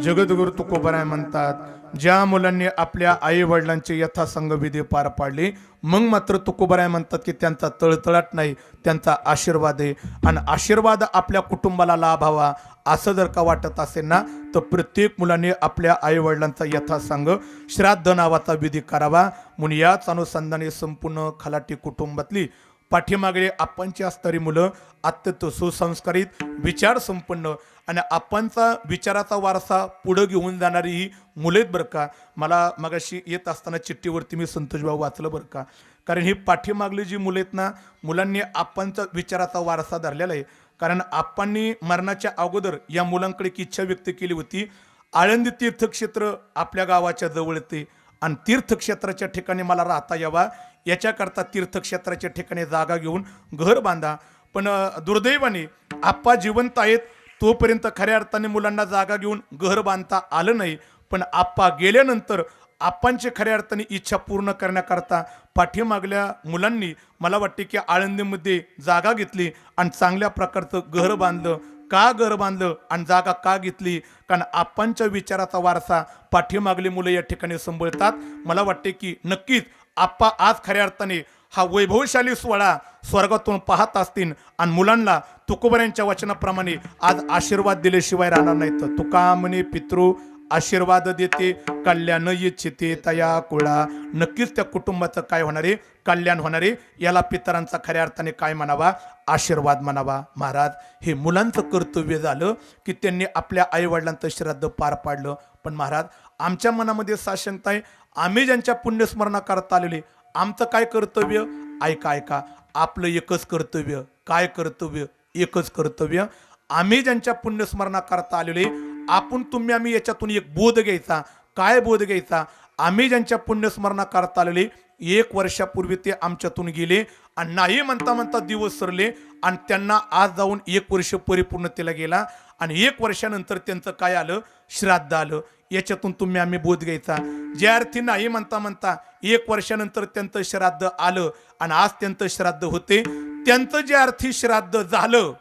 जगद्गुरु तुकोबराय म्हणतात, ज्या मुलांनी आपल्या आई वडिलांचे यथासंग विधी पार पाडले, मग मात्र तुकोबराय म्हणतात की त्यांचा तळतळाट नाही, त्यांचा आशीर्वाद आहे. आणि आशीर्वाद आपल्या कुटुंबाला लाभावा असं जर का वाटत असेल ना, तर प्रत्येक मुलाने आपल्या आई वडिलांचा यथासांग श्राद्ध नावाचा विधी करावा. म्हणून याच अनुषंगाने संपूर्ण खलाटी कुटुंबातली पाठीमागळे आपणची असणारी मुलं अत्यंत सुसंस्कारित, विचार संपन्न आणि आपणचा विचाराचा वारसा पुढं घेऊन जाणारी ही मुलं आहेत बरं का. मला मगाशी येत असताना चिठ्ठीवरती मी संतोषभाऊ वाचलं बरं का, कारण ही पाठीमागली जी मुलं आहेत ना, मुलांनी आपणचा विचाराचा वारसा धरलेला आहे. कारण आपणनी मरणाच्या अगोदर या मुलांकडे एक इच्छा व्यक्त केली होती, आळंदी तीर्थक्षेत्र आपल्या गावाच्या जवळ येते आणि तीर्थक्षेत्राच्या ठिकाणी मला राहता यावा, याच्याकरता तीर्थक्षेत्राच्या ठिकाणी जागा घेऊन घर बांधा. पण दुर्दैवाने आप्पा जिवंत आहेत तोपर्यंत खऱ्या अर्थाने मुलांना जागा घेऊन घर बांधता आलं नाही. पण आप्पा गेल्यानंतर आप्पांची खऱ्या अर्थाने इच्छा पूर्ण करण्याकरता पाठीमागल्या मुलांनी मला वाटते की आळंदीमध्ये जागा घेतली आणि चांगल्या प्रकारचं घर बांधलं. का घर बांधलं आणि जागा का घेतली? कारण आप्पांच्या विचाराचा वारसा पाठीमागली मुलं या ठिकाणी संभळतात. मला वाटते की नक्कीच आप्पा आज खऱ्या अर्थाने हा वैभवशाली सोहळा स्वर्गातून पाहत असतील आणि मुलांना तुकोबऱ्यांच्या वचनाप्रमाणे आज आशीर्वाद दिल्याशिवाय राहणार नाहीत. तुका म्हणे पितृ आशीर्वाद देते कल्याण इच्छिते तया कुळा. नक्कीच त्या कुटुंबाचं काय होणार आहे? कल्याण होणार आहे. याला पितरांचा खऱ्या अर्थाने काय म्हणावा? आशीर्वाद म्हणावा. महाराज हे मुलांचं कर्तव्य झालं की त्यांनी आपल्या आईवडिलांचं श्राद्ध पार पाडलं. पण महाराज आमच्या मनामध्ये साशंकता आहे, आम्ही ज्यांच्या पुण्यस्मरणा करता आलेले आमचं काय कर्तव्य? ऐका ऐका, आपलं एकच कर्तव्य. काय कर्तव्य? एकच कर्तव्य. आम्ही ज्यांच्या पुण्यस्मरणा करता आलेले आपण तुम्ही आम्ही याच्यातून एक बोध घ्यायचा. काय बोध घ्यायचा? आम्ही ज्यांच्या पुण्यस्मरणा करता आलेले 1 वर्षापूर्वी ते आमच्यातून गेले आणि नाही म्हणता म्हणता दिवस सरले आणि त्यांना आज जाऊन 1 वर्ष परिपूर्णतेला गेला आणि 1 वर्षानंतर त्यांचं काय आलं? श्राद्ध आलं. याच्यातून तुम्ही आम्ही बोध घ्यायचा. ज्या अर्थी नाही म्हणता म्हणता 1 वर्षानंतर त्यांचं श्राद्ध आलं आणि आज त्यांचं श्राद्ध होते, त्यांचं ज्या अर्थी श्राद्ध झालं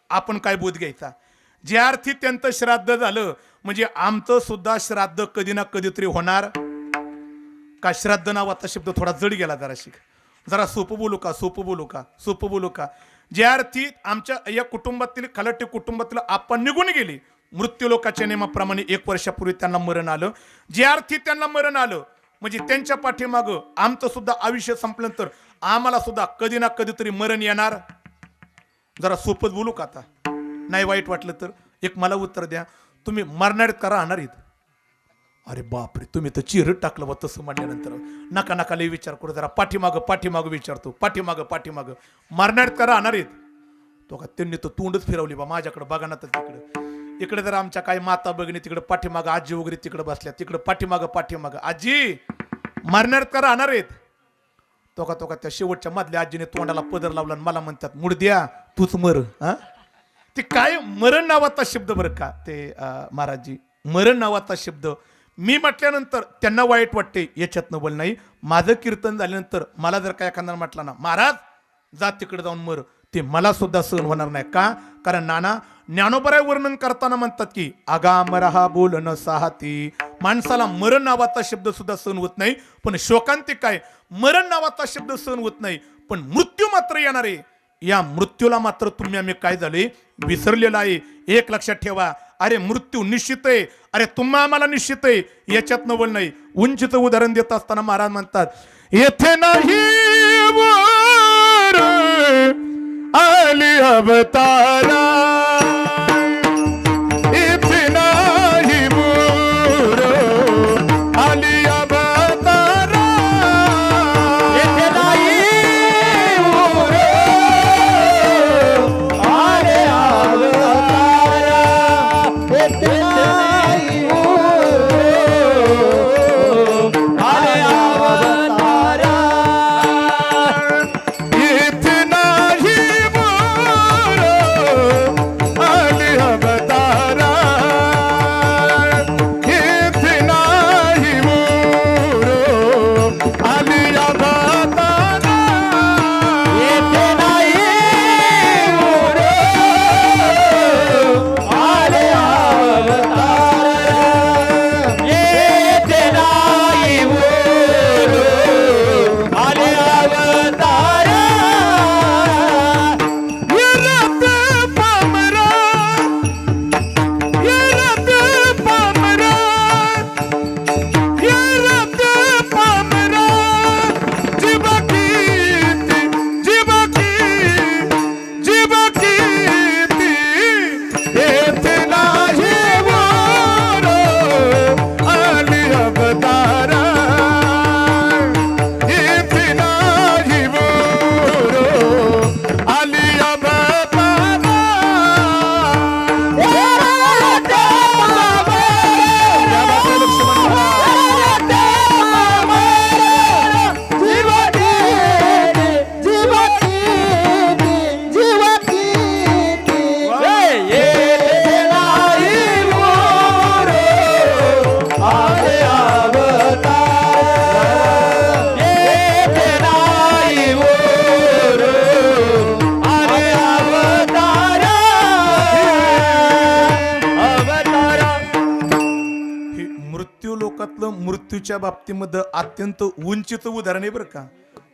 आपण काय बोध घ्यायचा. ज्या अर्थी त्यांचं श्राद्ध झालं म्हणजे आमचं सुद्धा श्राद्ध कधी ना कधीतरी होणार का. श्राद्ध नावाचा शब्द थोडा जड गेला, जरा सोपं बोलू का, सोपं बोलू का, सोपं बोलू का. ज्या अर्थी आमच्या या कुटुंबातील खलाटे कुटुंबातील आपण निघून गेली, मृत्यू लोकाच्या नियमाप्रमाणे 1 वर्षापूर्वी त्यांना मरण आलं. ज्या अर्थी त्यांना मरण आलं म्हणजे त्यांच्या पाठीमागं आमचं सुद्धा आयुष्य संपल्यानंतर आम्हाला सुद्धा कधी ना कधीतरी मरण येणार. जरा सोपं बोलू का. आता नाही वाईट वाटलं तर एक मला उत्तर द्या, तुम्ही मरणार का राहणार आहेत. अरे बापरे, तुम्ही तर चिरट टाकलं बा तसं म्हटल्यानंतर. नका नका लई विचार करू, जरा पाठीमागं विचारतो. पाठीमागं मरणार का राहणार आहेत. तो का त्यांनी तर तोंडच फिरवली बा माझ्याकडे. बघा ना तर इकडे जर आमच्या काही माता भगिनी तिकडे पाठीमागं, आजी वगैरे तिकडे बसल्या, तिकडे पाठीमागं आजी मरणार का राहणार आहेत. तो का त्या शेवटच्या मधल्या आजीने तोंडाला पदर लावला आणि मला म्हणतात मुडद्या तूच मर. हा ते काय मरण नावाचा शब्द बरं का ते महाराजजी, मरण नावाचा शब्द मी म्हटल्यानंतर त्यांना वाईट वाटते, याच्यात नवल नाही. माझं कीर्तन झाल्यानंतर मला जर काय एखादा म्हटलं ना महाराज जा तिकडे जाऊन मर, ते मला सुद्धा सहन होणार नाही. का, कारण नाना ज्ञानोबराय वर्णन करताना म्हणतात की आगामरहा बोलन साहती. माणसाला मरण नावाचा शब्द सुद्धा सहन होत नाही, पण शोकांतिक काय मरण नावाचा शब्द सहन होत नाही, पण मृत्यू मात्र येणार आहे. या मृत्यूला मात्र तुम्ही आम्ही काय झाले विसरलेला आहे. एक लक्षात ठेवा, अरे मृत्यू निश्चित आहे, अरे तुम्हा आम्हाला निश्चित आहे, याच्यात नवल नाही. उंचीचं उदाहरण देत असताना महाराज म्हणतात येथे नाही वर आली अवतारा, इथे नाही वर आली अवतारा,
येथे नाही वर आले अवतारा, येथे नाही वर आले अवतारा,
इथे नाही वर आली अवतारा, इथे नाही वर आली अवतारा,
येथे नाही वर आले अवतारा, येथे नाही वर आले अवतारा.
येरत पामरा, येरत पामरा, येरत पामरा, जीवकीती, जीवकीती, येथे नाही वर आली अवतारा, येथे नाही वर आली अवतारा. हे मृत्यू लोकातलं मृत्यूच्या बाबतीमध्ये अत्यंत उंचीचं उदाहरण आहे बरं का.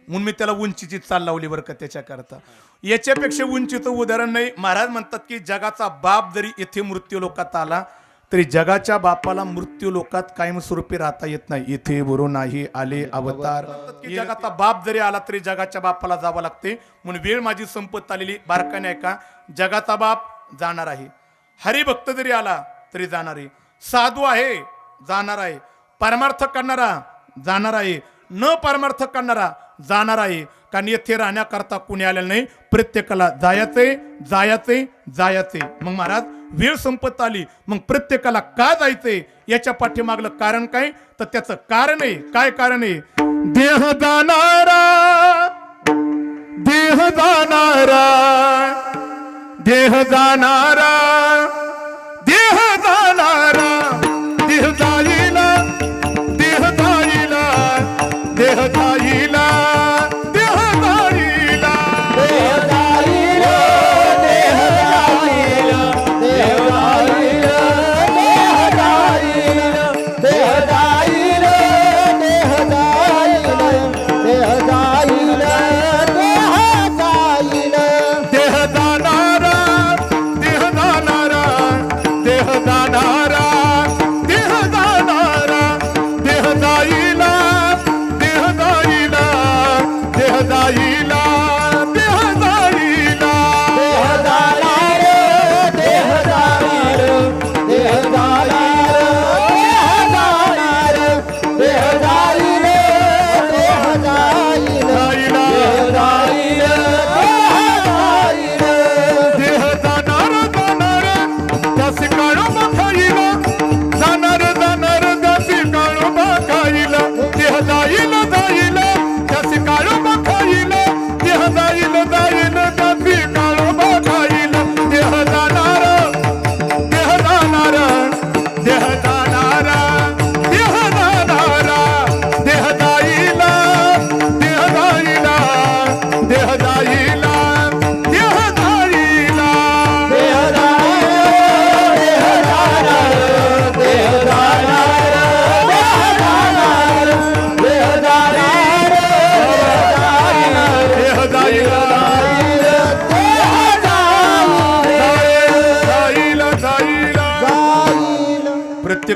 म्हणून मी त्याला उंचीची चाल लावली बरं का त्याच्याकरता. याच्यापेक्षा उंचीचं उदाहरण नाही. महाराज म्हणतात की जगाचा बाप जरी येथे मृत्यू लोकात आला तरी जगाच्या बापाला मृत्यू लोकात कायमस्वरूपी राहता येत नाही. इथे वरून नाही आले अवतार. की जगाचा बाप जरी आला तरी जगाच्या बापाला जावं लागते. म्हणून वेळ माझी संपत आलेली. बारकाने ऐका, जगाचा बाप जाणार आहे, हरिभक्त जरी आला तरी जाणार आहे, साधू आहे जाणार आहे, परमार्थ करणारा जाणार आहे, न परमार्थ करणारा जाणार आहे. कारण येथे राहण्याकरता कुणी आलेलं नाही. प्रत्येकाला जायचे. मग महाराज वेळ संपत आली, मग प्रत्येकाला का जायचंय याच्या पाठीमागलं कारण काय, तर त्याचं कारण आहे. काय कारण आहे? देह जाणारा, देह जाणारा, देह जाणारा, देह जाणारा, देह जाई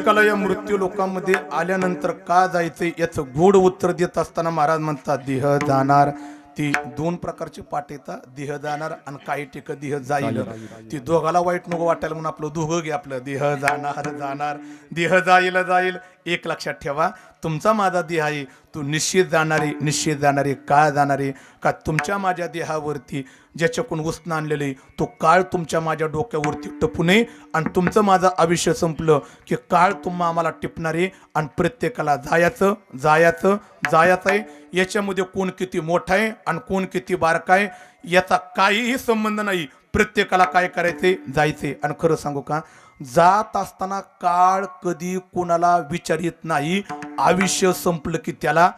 प्रत्येकाला या मृत्यू लोकांमध्ये आल्यानंतर का जायचंय याचं गोड उत्तर देत असताना महाराज म्हणतात देह जाणार. ती दोन प्रकारची पाठ येतात, देह जाणार आणि काही टिक देह जाईल. ती दोघाला वाईट नको वाटायला म्हणून आपलं दोघं घे, आपलं देह जाणार जाणार, देह जाईल जाईल. एक लक्षात ठेवा, तुमचा माझा देह आहे, तू निश्चित जाणारे का जाणारे का तुमच्या माझ्या देहावरती ज्याच्याकडून उसणं आणलेले तो काळ तुमच्या माझ्या डोक्यावरती टपू नये. आणि तुमचं माझं आयुष्य संपलं की काळ तुम्हा आम्हाला टिपणारे आणि प्रत्येकाला जायचं आहे. याच्यामध्ये कोण किती मोठा आहे आणि कोण किती बारका आहे याचा काहीही संबंध नाही. प्रत्येकाला काय करायचे, जायचे. आणि खरं सांगू का, जात असताना काळ कधी कोणाला विचारित नाही. आयुष्य संपलं की त्याला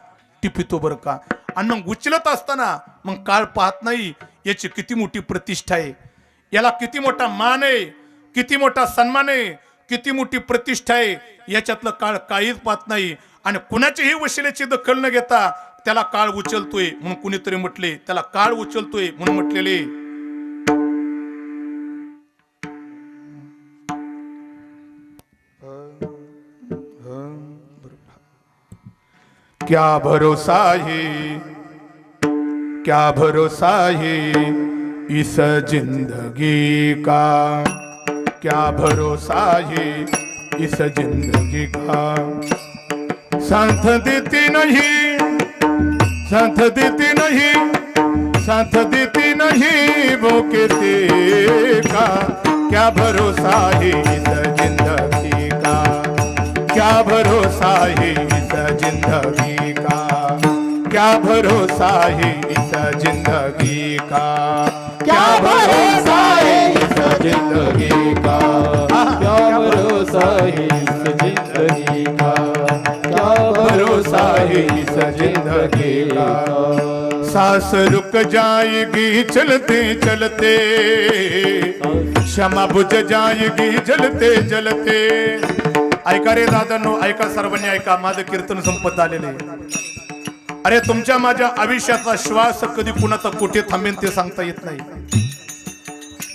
टिपितो बरं का. आणि मग उचलत असताना मग काळ पाहत नाही याची किती मोठी प्रतिष्ठा आहे, याला किती मोठा मान आहे, किती मोठा सन्मान आहे, किती मोठी प्रतिष्ठा आहे, याच्यातलं काळ काहीच पाहत नाही. आणि कुणाचीही वशिलेची दखल न घेता त्याला काळ उचलतोय म्हणून कुणीतरी म्हटले, त्याला काळ उचलतोय म्हणून म्हटलेले. क्या भरोसा है इस जिंदगी का, क्या भरोसा है इस जिंदगी का. साथ देती नहीं वो कहते का. क्या भरोसा है इस जिंदगी का, क्या भरोसा है इस जिंदगी का, क्या भरोसा है इस जिंदगी का, क्या भरोसा है इस जिंदगी का,
क्या भरोसा है इस जिंदगी का, क्या
भरोसा है इस जिंदगी का. सांस रुक जाएगी चलते चलते, क्षमा बुझ जाएगी जलते जलते. ऐका रे दादांनो, ऐका सर्वांनी ऐका, माझं कीर्तन संपत आलेले. अरे तुमच्या माझ्या आयुष्याचा श्वास कधी कुणाचा कुठे थांबेन ते सांगता येत नाही.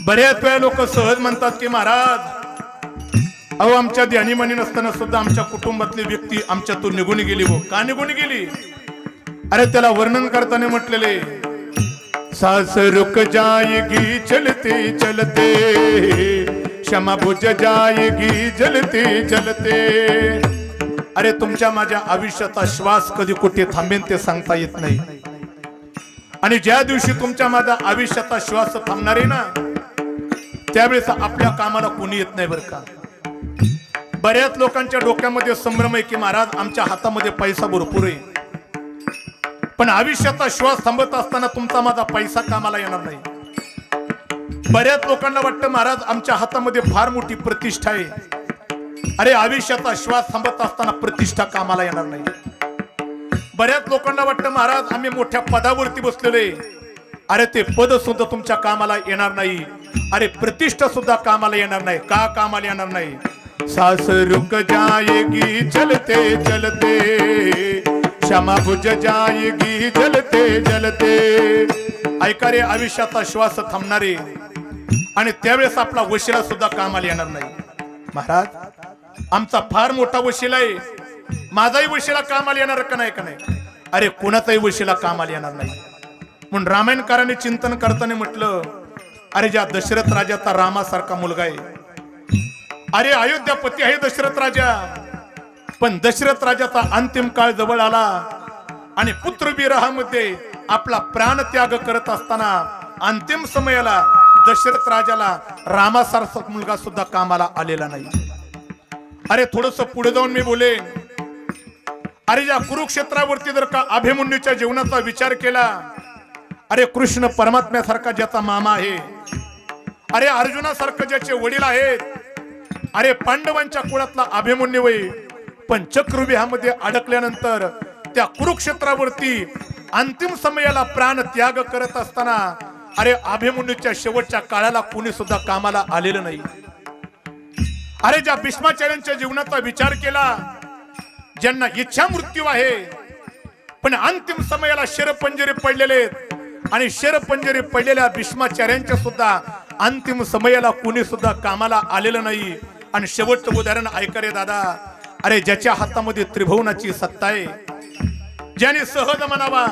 बऱ्याच वेळा लोक सहज म्हणतात की महाराज अहो आमच्या ध्यानीमानी नसताना सुद्धा आमच्या कुटुंबातली व्यक्ती आमच्यातून निघून गेली. हो का निघून गेली? अरे त्याला वर्णन करताना म्हटलेले, सांस रुक जाएगी चलते चलते, क्षमा बुझ जाएगी जलते जलते. अरे तुमच्या माझ्या आयुष्याचा श्वास कधी कुठे थांबेन ते सांगता येत नाही. आणि ज्या दिवशी तुमच्या माझ्या आयुष्याचा श्वास थांबणार आहे ना, त्यावेळेस आपल्या कामाला कोणी येत नाही बरं का. बऱ्याच लोकांच्या डोक्यामध्ये संभ्रम आहे की महाराज आमच्या हातामध्ये पैसा भरपूर आहे, पण आयुष्याचा श्वास थांबत असताना तुमचा माझा पैसा कामाला येणार नाही. बऱ्याच लोकांना वाटतं महाराज आमच्या हातामध्ये फार मोठी प्रतिष्ठा आहे. अरे आयुष्याचा श्वास थांबत असताना प्रतिष्ठा कामाला येणार नाही. बऱ्याच लोकांना वाटतं महाराज आम्ही मोठ्या पदावरती बसलेले, अरे ते पद सुद्धा तुमच्या कामाला येणार नाही. अरे प्रतिष्ठा सुद्धा कामाला येणार नाही. का कामाला येणार नाही? सांस रुक जाएगी चलते चलते, क्षमा बुझ जाएगी जलते जलते. ऐका रे, आयुष्याचा श्वास थांबणारे आणि त्यावेळेस आपला वशिला सुद्धा कामाला येणार नाही. महाराज आमचा फार मोठा वशिला आहे, माझाही वशिला कामाला येणार का नाही? अरे कोणाचाही वशिला कामाला येणार नाही. म्हणून रामायणकारांनी चिंतन करताना म्हटलं, अरे ज्या दशरथ राजाचा रामासारखा मुलगा आहे, अरे अयोध्यापती आहे दशरथ राजा, पण दशरथ राजाचा अंतिम काळ जवळ आला आणि पुत्र विरहामध्ये आपला प्राण त्याग करत असताना अंतिम समयाला दशरथ राजाला रामासारखा मुलगा सुद्धा कामाला आलेला नाही. अरे थोडस पुढे जाऊन मी बोलेन, अरे ज्या कुरुक्षेत्रावरती जर का अभिमन्यूच्या जीवनाचा विचार केला, अरे कृष्ण परमात्म्यासारखा ज्याचा मामा आहे, अरे अर्जुनासारखं ज्याचे वडील आहेत, अरे पांडवांच्या कुळातला अभिमन्यू आहे, पण चक्रव्यूहामध्ये अडकल्यानंतर त्या कुरुक्षेत्रावरती अंतिम समयाला प्राण त्याग करत असताना अरे अभिमन्यूच्या शेवटच्या काळाला कोणी सुद्धा कामाला आलेलं नाही. अरे ज्या भीष्माचार्यांच्या जीवनाचा विचार केला, ज्यांना इच्छा मृत्यू आहे पण अंतिम समयाला शरपंजरी पडलेले, आणि शरपंजरी पडलेल्या भीष्माचार्यांच्या सुद्धा अंतिम समयाला कोणी सुद्धा कामाला आलेलं नाही. आणि शेवटचं उदाहरण ऐका रे दादा. अरे ज्याच्या हातामध्ये त्रिभुवनाची सत्ता आहे, ज्याने सहज म्हणावा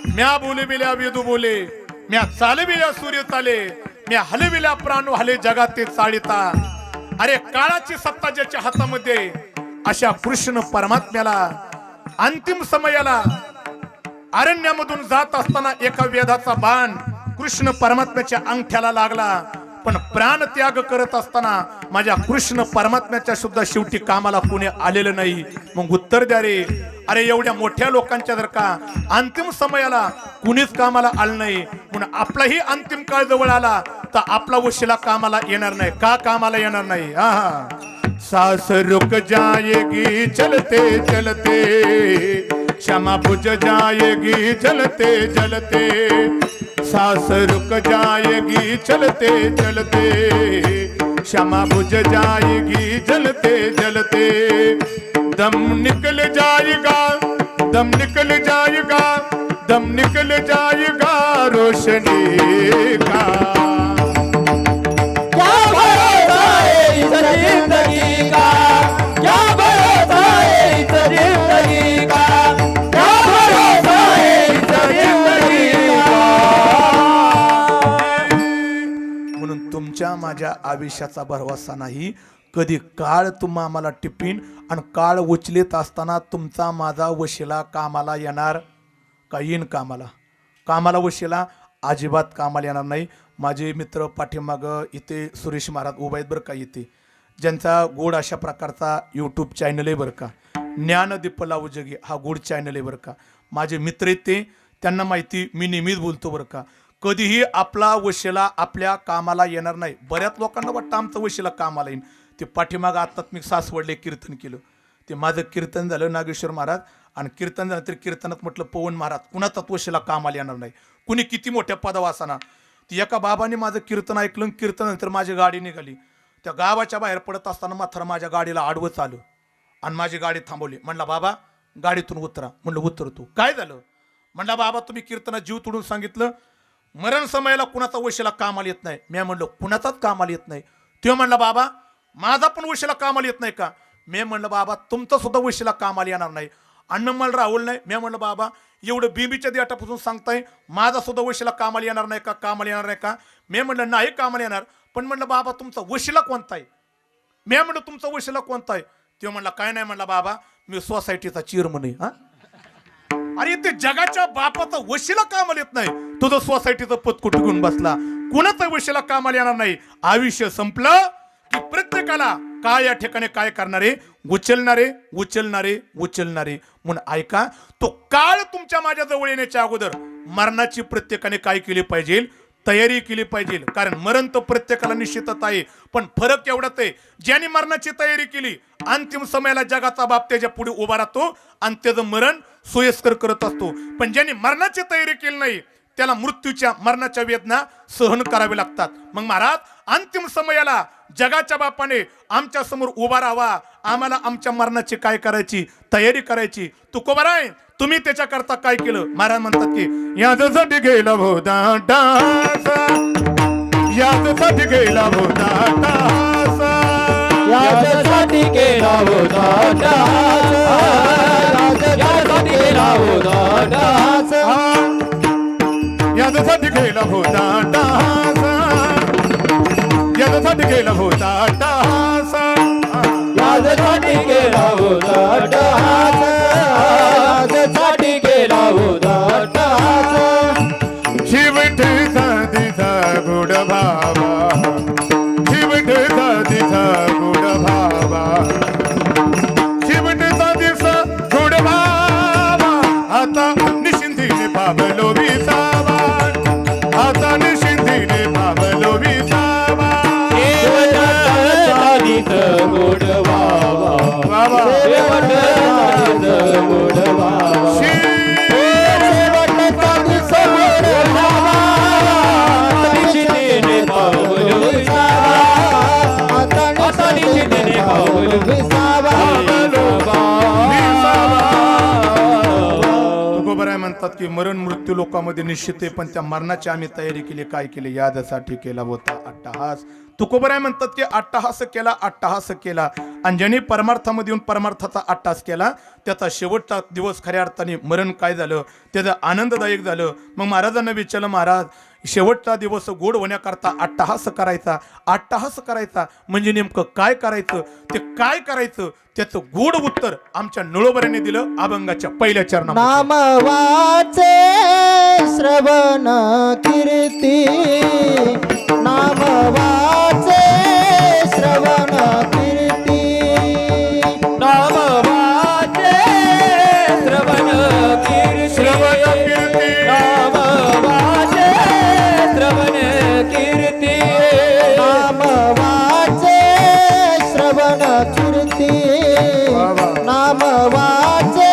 म्या बोलविल्या वेदू बोले, म्या चालविल्या सूर्य चाले, म्या हलविल्या प्राण हले जगात ते चालिता. अरे काळाची सत्ता ज्याच्या हातामध्ये, अशा कृष्ण परमात्म्याला अंतिम समयाला अरण्यामधून जात असताना एका वेदाचा बाण कृष्ण परमात्म्याच्या अंगठ्याला लागला. पण प्राण त्याग करत असताना माझ्या कृष्ण परमात्म्याच्या सुद्धा शेवटी कामाला कोणी आलेलं नाही. मग उत्तर द्या रे. अरे एवढ्या मोठ्या लोकांच्या जर का अंतिम समयाला कुणीच कामाला आलं नाही, म्हणून आपलाही अंतिम काळ जवळ आला तर आपला वशिला कामाला येणार नाही. का कामाला येणार नाही? हा, सास रुक जाएगी चलते चलते, क्षमा बुझ जाएगी जलते जलते, सास रुक जाएगी चलते चलते, क्षमा बुझ जाएगी जलते जलते, दम निकल जाएगा, दम निकल जाएगा, दम निकल जाएगा रोशनी का.
क्या भरोसा है इस जिंदगी का, क्या भरोसा है इस जिंदगी का, क्या भरोसा है इस जिंदगी का.
म्हणून तुमच्या माझ्या आयुष्याचा भरवसा नाही. कधी काळ तुम्हा आम्हाला टिपीन आणि काळ उचलीत असताना तुमचा माझा वशिला कामाला येणार का? येईन कामाला. कामाला वशिला अजिबात कामाला येणार नाही. माझे मित्र पाठीमागं इथे सुरेश महाराज उभा आहेत बरं का, इथे ज्यांचा गोड अशा प्रकारचा यूट्यूब चॅनल आहे बरं का, ज्ञानदीप लावू जगी हा गोड चॅनल आहे बरं का. माझे मित्र आहेत ते, त्यांना माहिती, मी नेहमीच बोलतो बरं का, कधीही आपला वशिला आपल्या कामाला येणार नाही. बऱ्याच लोकांना वाटतं आमचं वशिला कामाला येईल. ते पाठीमागं आत्तात्मिक सासवडले कीर्तन केलं, ते माझं कीर्तन झालं नागेश्वर महाराज, आणि कीर्तन झालं तरी कीर्तनात म्हटलं पवन महाराज कुणाचाच वशिला कामाला येणार नाही. कुणी किती मोठ्या पदावासाना. ती एका बाबाने माझं कीर्तन ऐकलं, कीर्तनानंतर माझी गाडी निघाली. त्या गावाच्या बाहेर पडत असताना मात्र माझ्या गाडीला आडवंच आलं आणि माझी गाडी थांबवली. म्हणला बाबा गाडीतून उतरा. म्हणलं उतरतो. काय झालं? म्हणला बाबा तुम्ही कीर्तनात जीव तोडून सांगितलं मरण समयाला कुणाचा वशिला कामाला येत नाही. मी म्हणलं कुणाचाच कामाला येत नाही. तो म्हणला बाबा माझा पण वशिला कामाला येत नाही का? मी म्हणलं बाबा तुमचा सुद्धा वशिला कामाला येणार नाही. अन्न मला राहुल नाही. मी म्हणलं बाबा एवढं बिंबीच्या देठापासून सांगताय माझा सुद्धा वशिला कामाला येणार नाही का? कामाला येणार नाही का? मी म्हणलं नाही कामाला येणार. पण म्हणलं बाबा तुमचा वशिला कोणता आहे? मी म्हणलं तुमचा वशिला कोणता आहे? तो म्हणला काय नाही. म्हणला बाबा मी सोसायटीचा चेअरमन आहे. हा अरे ते जगाच्या बापाचा वशिला कामाला येत नाही, तुझं सोसायटीचं पद कुठं घेऊन बसला. कुणाचा वशिला कामाला येणार नाही. आयुष्य संपलं की प्रत्येकाला काय या ठिकाणी काय करणारे उचलणारे उचलणारे उचलणारे. म्हणून ऐका, तो काळ तुमच्या माझ्या जवळ येण्याच्या अगोदर मरणाची प्रत्येकाने काय केली पाहिजे? तयारी केली पाहिजे. कारण मरण तर प्रत्येकाला निश्चितच आहे, पण फरक एवढाच आहे, ज्याने मरणाची तयारी केली अंतिम समयाला जगाचा बाप त्याच्या पुढे उभा राहतो आणि त्याचं मरण सोयीस्कर करत असतो. पण ज्याने मरणाची तयारी केली नाही त्याला मृत्यूच्या मरणाच्या वेदना सहन करावे लागतात. मग महाराज अंतिम समयाला जगाच्या बापाने आमच्या समोर उभा राहावा, आम्हाला आमच्या मरणाची काय करायची तयारी करायची. तुकोबाराय तुम्ही त्याच्याकरता काय केलं? महाराज म्हणतात की यादसाठी गेला भोदा डासा, यादसाठी गेला भोदा डासा,
यादसाठी गेला होता डासा, यादसाठी गेला होता डासा,
यादसाठी गेला भोदा डासा, यादसाठी गेला भोदा डासा,
यादसाठी गेला होता डासा, यादसाठी गेला होता डासा.
शिवटेचा दिसा गुड भावा, शिवटेचा दिसा गुड भावा, शिवटेचा दिसा गुड भावा, आता निशिंदीने पावलो विसावा, आता निशिंदीने पावलो विसावा.
गोड बाबा
बाबा
गोड बाबा
म्हणतात की मरण मृत्यू लोकांमध्ये निश्चित आहे, पण त्या मरणाची आम्ही तयारी केली. काय केली? यादसाठी केला होता अट्टहास. तुकोबराय म्हणतात की अट्टहास केला आणि ज्यांनी परमार्थामध्ये येऊन परमार्थाचा अट्टहास केला त्याचा शेवटचा दिवस खऱ्या अर्थाने मरण काय झालं, त्याचं आनंददायक झालं. मग महाराजांना विचारलं, महाराज शेवटचा दिवस गोड होण्याकरता अट्टहास करायचा म्हणजे नेमकं काय करायचं, ते काय करायचं त्याचं गोड उत्तर आमच्या नळोबऱ्याने दिलं अभंगाच्या पहिल्या चरणात.
नाम वाचे श्रवण कीर्ती, नाम वाचे श्रवण कीर्ती,
नाम वाचे श्रवण कीर्ती, नाम वाचे श्रवण कीर्ती,
नाम वाचे श्रवण कीर्ती, नाम वाचे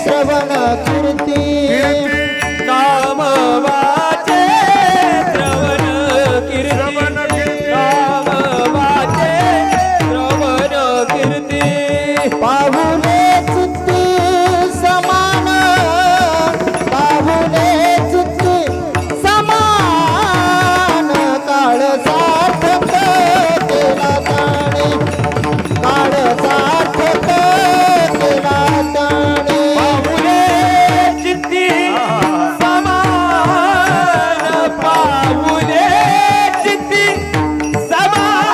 श्रवण कीर्ती,
नाम वाचे श्रवण कीर्ती, नाम वाचे श्रवण कीर्ती.
पाहुणे चित्ती समान, पाहुणे चित्ती समान, काळ सार्थक केला त्याने, काळ सार्थक केला त्याने.
पाहुणे चित्ती समान, पाहुणे चित्ती समान,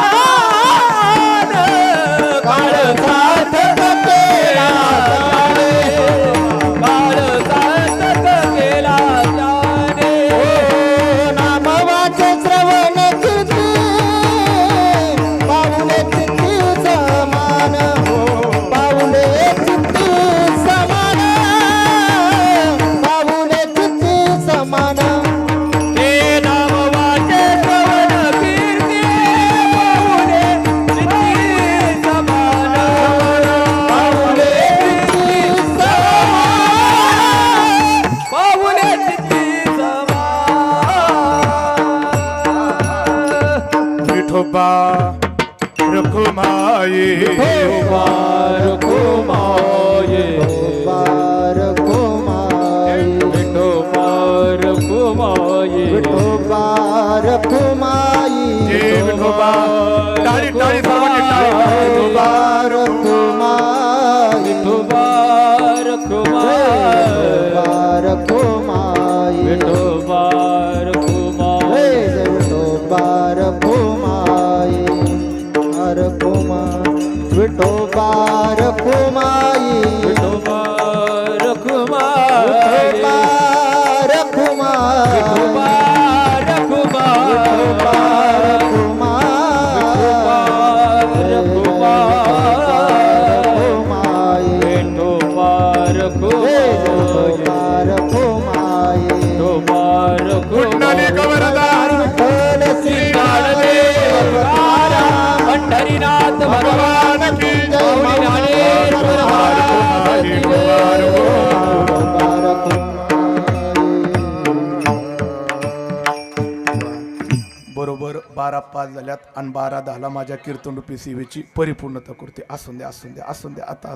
काळ सार्थक केला त्याने, काळ सार्थक केला त्याने.
नाम वाचे श्रवण कीर्ती, पाहुणे चित्ती समान, पाहुणे चित्ती समान, पाहुणे चित्ती समान.
हे नाम वाचे श्रवण कीर्ती, पाहुणे चित्ती समान,
पाहुणे चित्ती समान,
पाहुणे चित्ती समान.
विठोबा रखुमाई,
रखुमाये,
रखुमाई,
रखुमाये,
रखुमाई,
जय विठोबा. टाळी टाळी सर्वांनी टाळी.
रखुमाई,
रखुमाये,
रखुमाई,
रखुमाये.
विठोबा रखुमाई,
विठोबा रखुमाये,
रखुमाई,
विठोबा रखुमाये,
कुंडली कवरदार
पंढरीनाथ भगवान की गौरी ज्ञानेश्वर महाराज की जय.
बरोबर 12:05 झाल्यात आणि 12:10 माझ्या कीर्तनरूपी सेवेची परिपूर्णता करते. असून द्या आता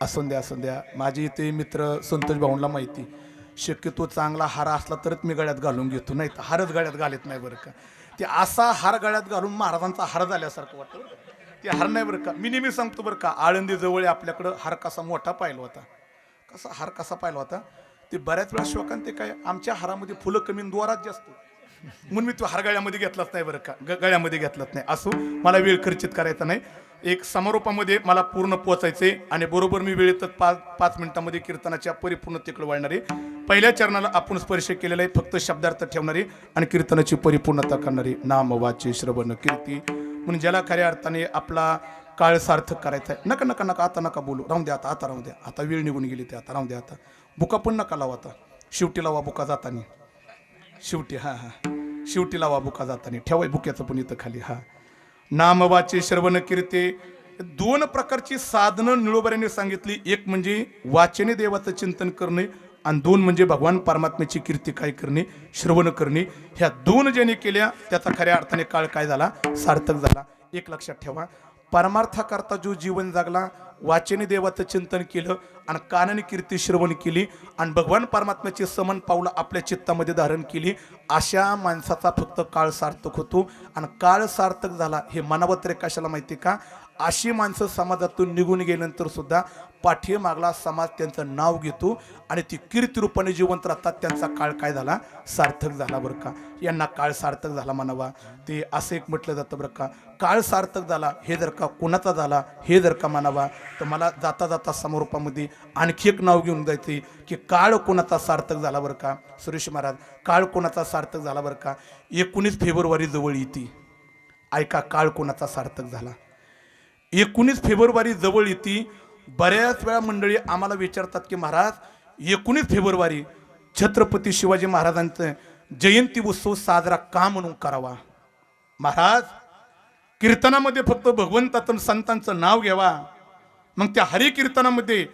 असून द्या. माझे इथे मित्र संतोष भाऊंना माहिती, शक्यतो चांगला हार असला तरच मी गळ्यात घालून घेतो, नाही तर हारच गळ्यात घालत नाही बरं का. ते असा हार गळ्यात घालून महाराजांचा हार झाल्यासारखं वाटतं बरं का. ते हार नाही बरं का. मी नेहमी सांगतो बरं का, आळंदी जवळ आपल्याकडं हार कसा मोठा पाहिला होता, हार कसा पाहिला होता. ते बऱ्याच वेळा शोकान ते काय आमच्या हारामध्ये फुलं कमी आणि द्वारात जास्त, म्हणून मी तो हार गळ्यामध्ये घेतलाच नाही बरं का. गळ्यामध्ये घेतलाच नाही. असो, मला वेळ खर्चित करायचा नाही. एक समारोपामध्ये मला पूर्ण पोचायचे आणि बरोबर मी वेळेतच 5 मिनिटांमध्ये कीर्तनाच्या परिपूर्णतेकडे वळणारे. पहिल्या चरणाला आपण स्पर्श केलेला आहे, फक्त शब्दार्थ ठेवणारे आणि कीर्तनाची परिपूर्णता करणारे. नाम वाचे श्रवण कीर्ती, म्हणून ज्याला खऱ्या अर्थाने आपला काळ सार्थक करायचा आहे. नका आता नका बोलू, राहून द्या आता राहून द्या. आता वेळ निघून गेली, ते आता राहून द्या. आता बुका पण नका लावा, आता शेवटी लावा बुका जातानी, शेवटी शेवटी लावा बुका जातानी, ठेवाय बुक्याचं पण इथं खाली. नाम वाचे श्रवण कीर्ती, 2 प्रकारची साधनं निळोबऱ्यांनी सांगितली. एक म्हणजे वाचने देवाचं चिंतन करणे आणि 2 म्हणजे भगवान परमात्म्याची कीर्ती काय करणे, श्रवण करणे. ह्या 2 ज्याने केल्या त्याचा खऱ्या अर्थाने काळ काय झाला, सार्थक झाला. एक लक्षात ठेवा, परमार्थाकरता जो जीवन जगला, वाचने देवाचं चिंतन केलं आणि कानाने कीर्ती श्रवण केली आणि भगवान परमात्म्याची समन पावलं आपल्या चित्तामध्ये धारण केली, अशा माणसाचा फक्त काळ सार्थक होतो. आणि काळ सार्थक झाला हे मनावत रे कशाला माहिती का? अशी माणसं समाजातून निघून गेल्यानंतर सुद्धा पाठीमागला समाज त्यांचं नाव घेतो आणि ती कीर्ती रूपाने जिवंत राहतात. त्यांचा काळ काय झाला? सार्थक झाला बरं का. यांना काळ सार्थक झाला म्हणावा. ते असं एक म्हटलं जातं बरं का, काळ सार्थक झाला हे जर का कोणाचा झाला हे जर का म्हणावा, तर मला जाता जाता समारोपामध्ये आणखी एक नाव घेऊन जायचे की काळ कोणाचा सार्थक झाला बरं का. सुरेश महाराज, काळ कोणाचा सार्थक झाला बरं का. 19 फेब्रुवारी जवळ येते. ऐका, काळ कोणाचा सार्थक झाला. 19 फेब्रुवारी जवळ येते. बऱ्याच वेळा मंडळी आम्हाला विचारतात की महाराज 19 फेब्रुवारी छत्रपती शिवाजी महाराजांचं जयंती उत्सव साजरा का म्हणून करावा? महाराज, कीर्तनामध्ये फक्त भगवंताचं संतांचं नाव घ्यावा, मग त्या हरी कीर्तनामध्ये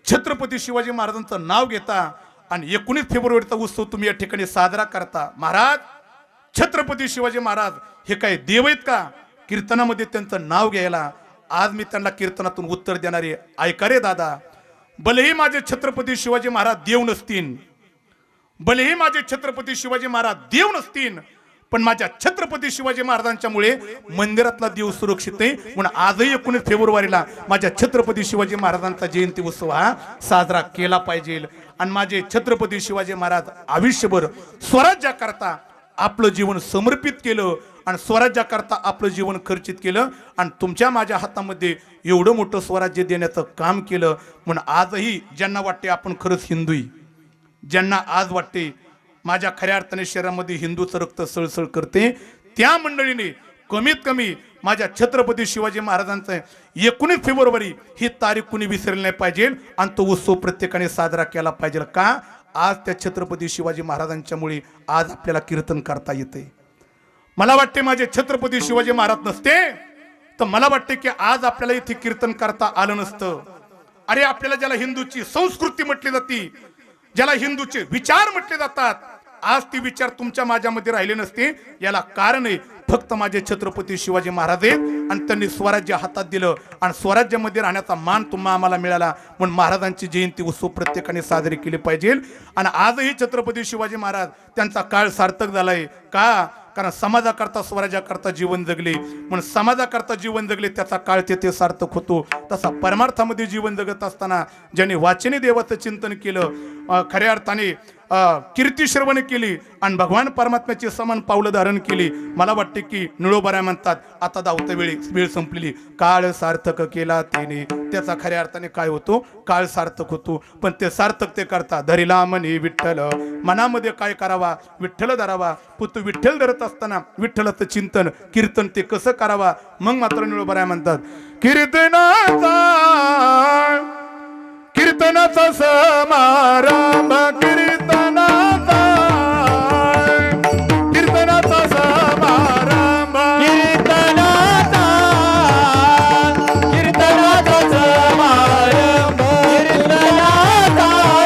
छत्रपती शिवाजी महाराजांचं नाव घेता आणि 19 फेब्रुवारीचा उत्सव तुम्ही या ठिकाणी साजरा करता. महाराज, छत्रपती शिवाजी महाराज हे काय देव आहेत का कीर्तनामध्ये त्यांचं नाव घ्यायला? आज मी त्यांना कीर्तनातून उत्तर देणारे, ऐका रे दादा, भलेही माझे छत्रपती शिवाजी महाराज देव नसतील, भलेही माझे छत्रपती शिवाजी महाराज देव नसतील, पण माझ्या छत्रपती शिवाजी महाराजांच्यामुळे मंदिरातला देव सुरक्षित आहे. म्हणून आजही 19 फेब्रुवारीला माझ्या छत्रपती शिवाजी महाराजांचा जयंती उत्सव हा साजरा केला पाहिजे. आणि माझे छत्रपती शिवाजी महाराज आयुष्यभर स्वराज्याकरता आपलं जीवन समर्पित केलं आणि स्वराज्याकरता आपलं जीवन खर्चित केलं आणि तुमच्या माझ्या हातामध्ये एवढं मोठं स्वराज्य देण्याचं काम केलं. म्हणून आजही ज्यांना वाटते आपण खरंच हिंदू, ज्यांना आज वाटते माझ्या खऱ्या अर्थाने शरीरामध्ये हिंदूचं रक्त सळसळ करते, त्या मंडळीने कमीत कमी माझ्या छत्रपती शिवाजी महाराजांचं 19 फेब्रुवारी ही तारीख कुणी विसरली नाही पाहिजे आणि तो उत्सव प्रत्येकाने साजरा केला पाहिजे. का? आज त्या छत्रपती शिवाजी महाराजांच्यामुळे आज आपल्याला कीर्तन करता येते. मला वाटते माझे छत्रपती शिवाजी महाराज नसते तर मला वाटते की आज आपल्याला इथे कीर्तन करता आलं नसतं. अरे, आपल्याला ज्याला हिंदूची संस्कृती म्हटली जाते, ज्याला हिंदूचे विचार म्हटले जातात, आज ती विचार तुमच्या माझ्यामध्ये राहिले नसते. याला कारण आहे फक्त माझे छत्रपती शिवाजी महाराज आहेत आणि त्यांनी स्वराज्य हातात दिलं आणि स्वराज्यामध्ये राहण्याचा मान तुम्हा आम्हाला मिळाला. म्हणून महाराजांची जयंती उत्सव प्रत्येकाने साजरी केली पाहिजे. आणि आजही छत्रपती शिवाजी महाराज त्यांचा काळ सार्थक झालाय. का? कारण समाजाकरता स्वराज्याकरता जीवन जगले. म्हणून समाजाकरता जीवन जगले त्याचा काळ ते सार्थक होतो. तसा परमार्थामध्ये जीवन जगत असताना ज्यांनी वाचनी देवाचं चिंतन केलं, खऱ्या अर्थाने कीर्ती श्रवण केली आणि भगवान परमात्म्याची समान पावलं धारण केली, मला वाटते की निळोबारा म्हणतात आता धावता वेळ संपलेली. काळ सार्थक केला त्याने, त्याचा खऱ्या अर्थाने काय होतो? काळ सार्थक होतो. पण ते सार्थक ते करता धरिला म्हणे विठ्ठल, मनामध्ये काय करावा? विठ्ठल धरावा. पुतू विठ्ठल धरत असताना विठ्ठलाचं चिंतन कीर्तन ते कसं करावा? मग मात्र निळोबारा म्हणतात कीर्तनाचा समारंभ, कीर्तनाचा समारंभ,
कीर्तनाचा समारंभ, कीर्तनाचा समारंभ, कीर्तनाचा समारंभ,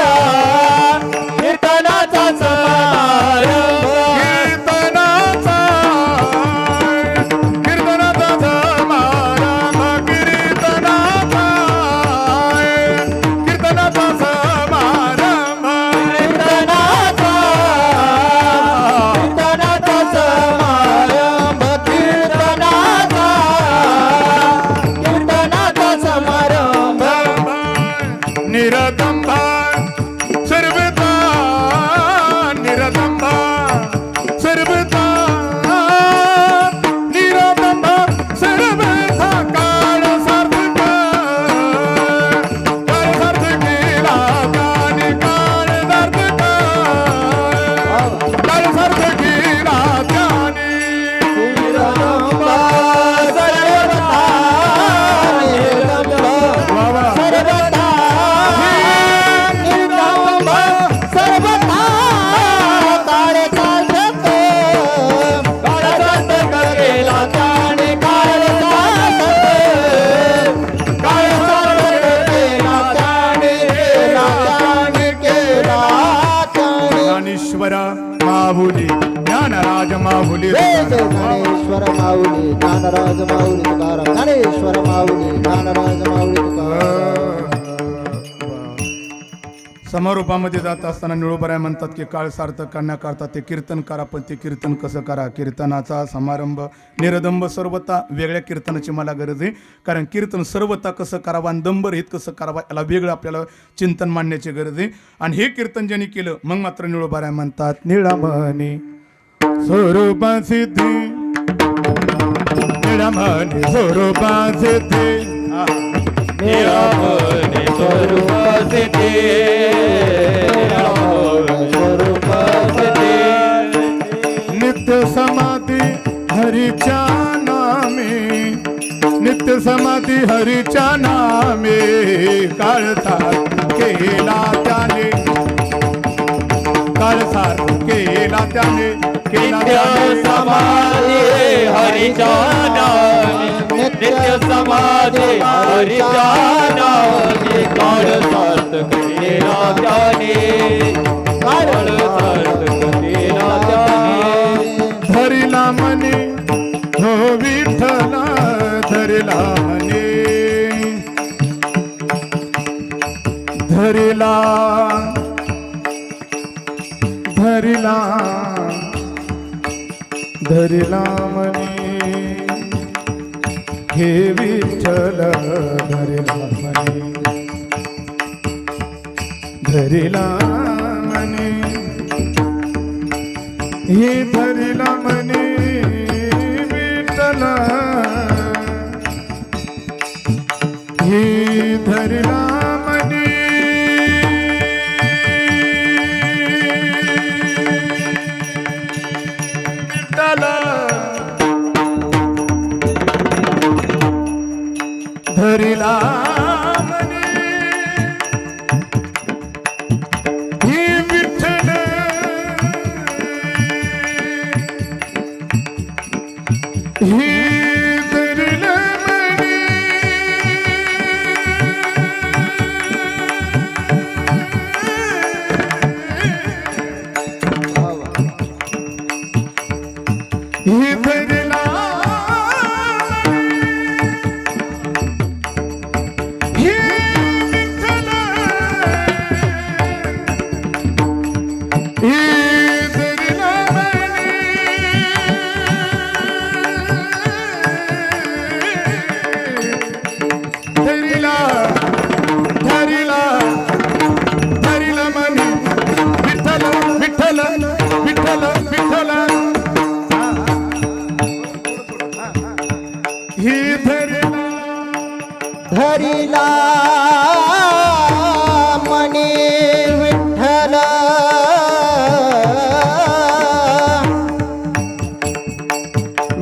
माहुली ज्ञानराज माहुली,
ज्ञानेश्वर माऊली ज्ञानराज माऊली तुकाराम, ज्ञानेश्वर माऊली ज्ञानराज माऊली तुकाराम.
समारोपामध्ये जात असताना निळोबराय म्हणतात की काळ सार्थक करण्याकरता ते कीर्तन करा, पण ते कीर्तन कसं करा. कीर्तनाचा समारंभ निरदंब सर्वता वेगळ्या कीर्तनाची मला गरज आहे, कारण कीर्तन सर्वता कसं करावं आणि दंबरहित कसं करावं याला वेगळं आपल्याला चिंतन मांडण्याची गरज आहे. आणि हे कीर्तन ज्यांनी केलं मग मात्र निळोबराय म्हणतात निळामणी स्वरूपा सिद्धी, निळामणी स्वरूपा सिद्धी,
निळामणी स्वरूपासिद्धी, निळामणी स्वरूपासिद्धी.
नित्य समाधी हरीच्या नामे, नित्य समाधी हरीच्या नामे, काळसार केला त्याने, काळसार केला त्याने, केला
नित्य समाधी हरीच्या नामे, नित्य समाधी हरीच्या नामे, काळ सार्थक केला त्याने, काळ सार्थक केला त्याने.
धरिला मने हो विठ्ठला, धरिला मने, धरिला धरिला धरिला मने, हे विठ्ठल धरिला मने, धरिला मने, हे धरिला मने विठ्ठल, हे धरिला मने विठ्ठल, धरिला मने, हे विठ्ठल, हे धरिला मने, हे धरिला, हे विठ्ठल, हे धरिला मने, धरिला धरिला धरिला मने, विठ्ठल विठ्ठल विठ्ठल विठ्ठल, हे धरिला
धरिला मने विठ्ठल,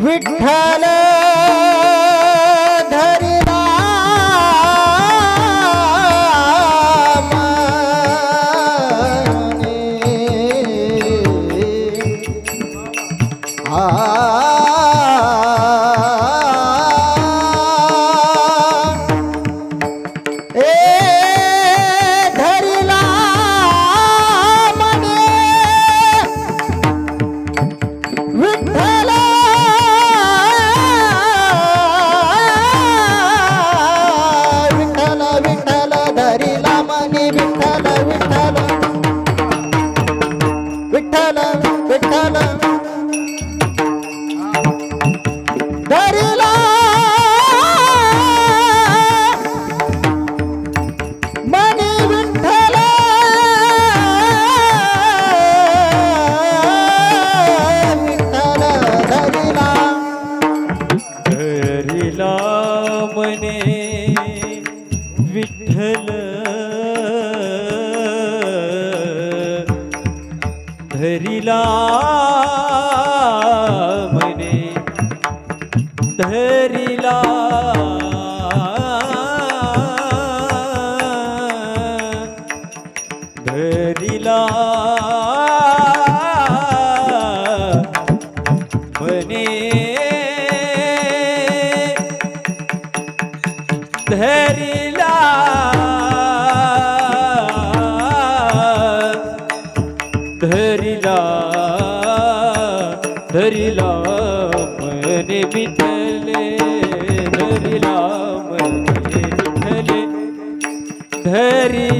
विठ्ठल धरिला मने, धरिला मने विठ्ठल, विठ्ठल विठ्ठल धरिला मने विठ्ठल, विठ्ठल विठ्ठल विठ्ठल धरिला मने विठ्ठल, विठ्ठल धरिला,
धरिला मने विठ्ठल, धरिला मने, धरिला धरिला मने, धरिला धरिला धरिला मने विठ्ठले, धरिला मने विठ्ठले, धरिला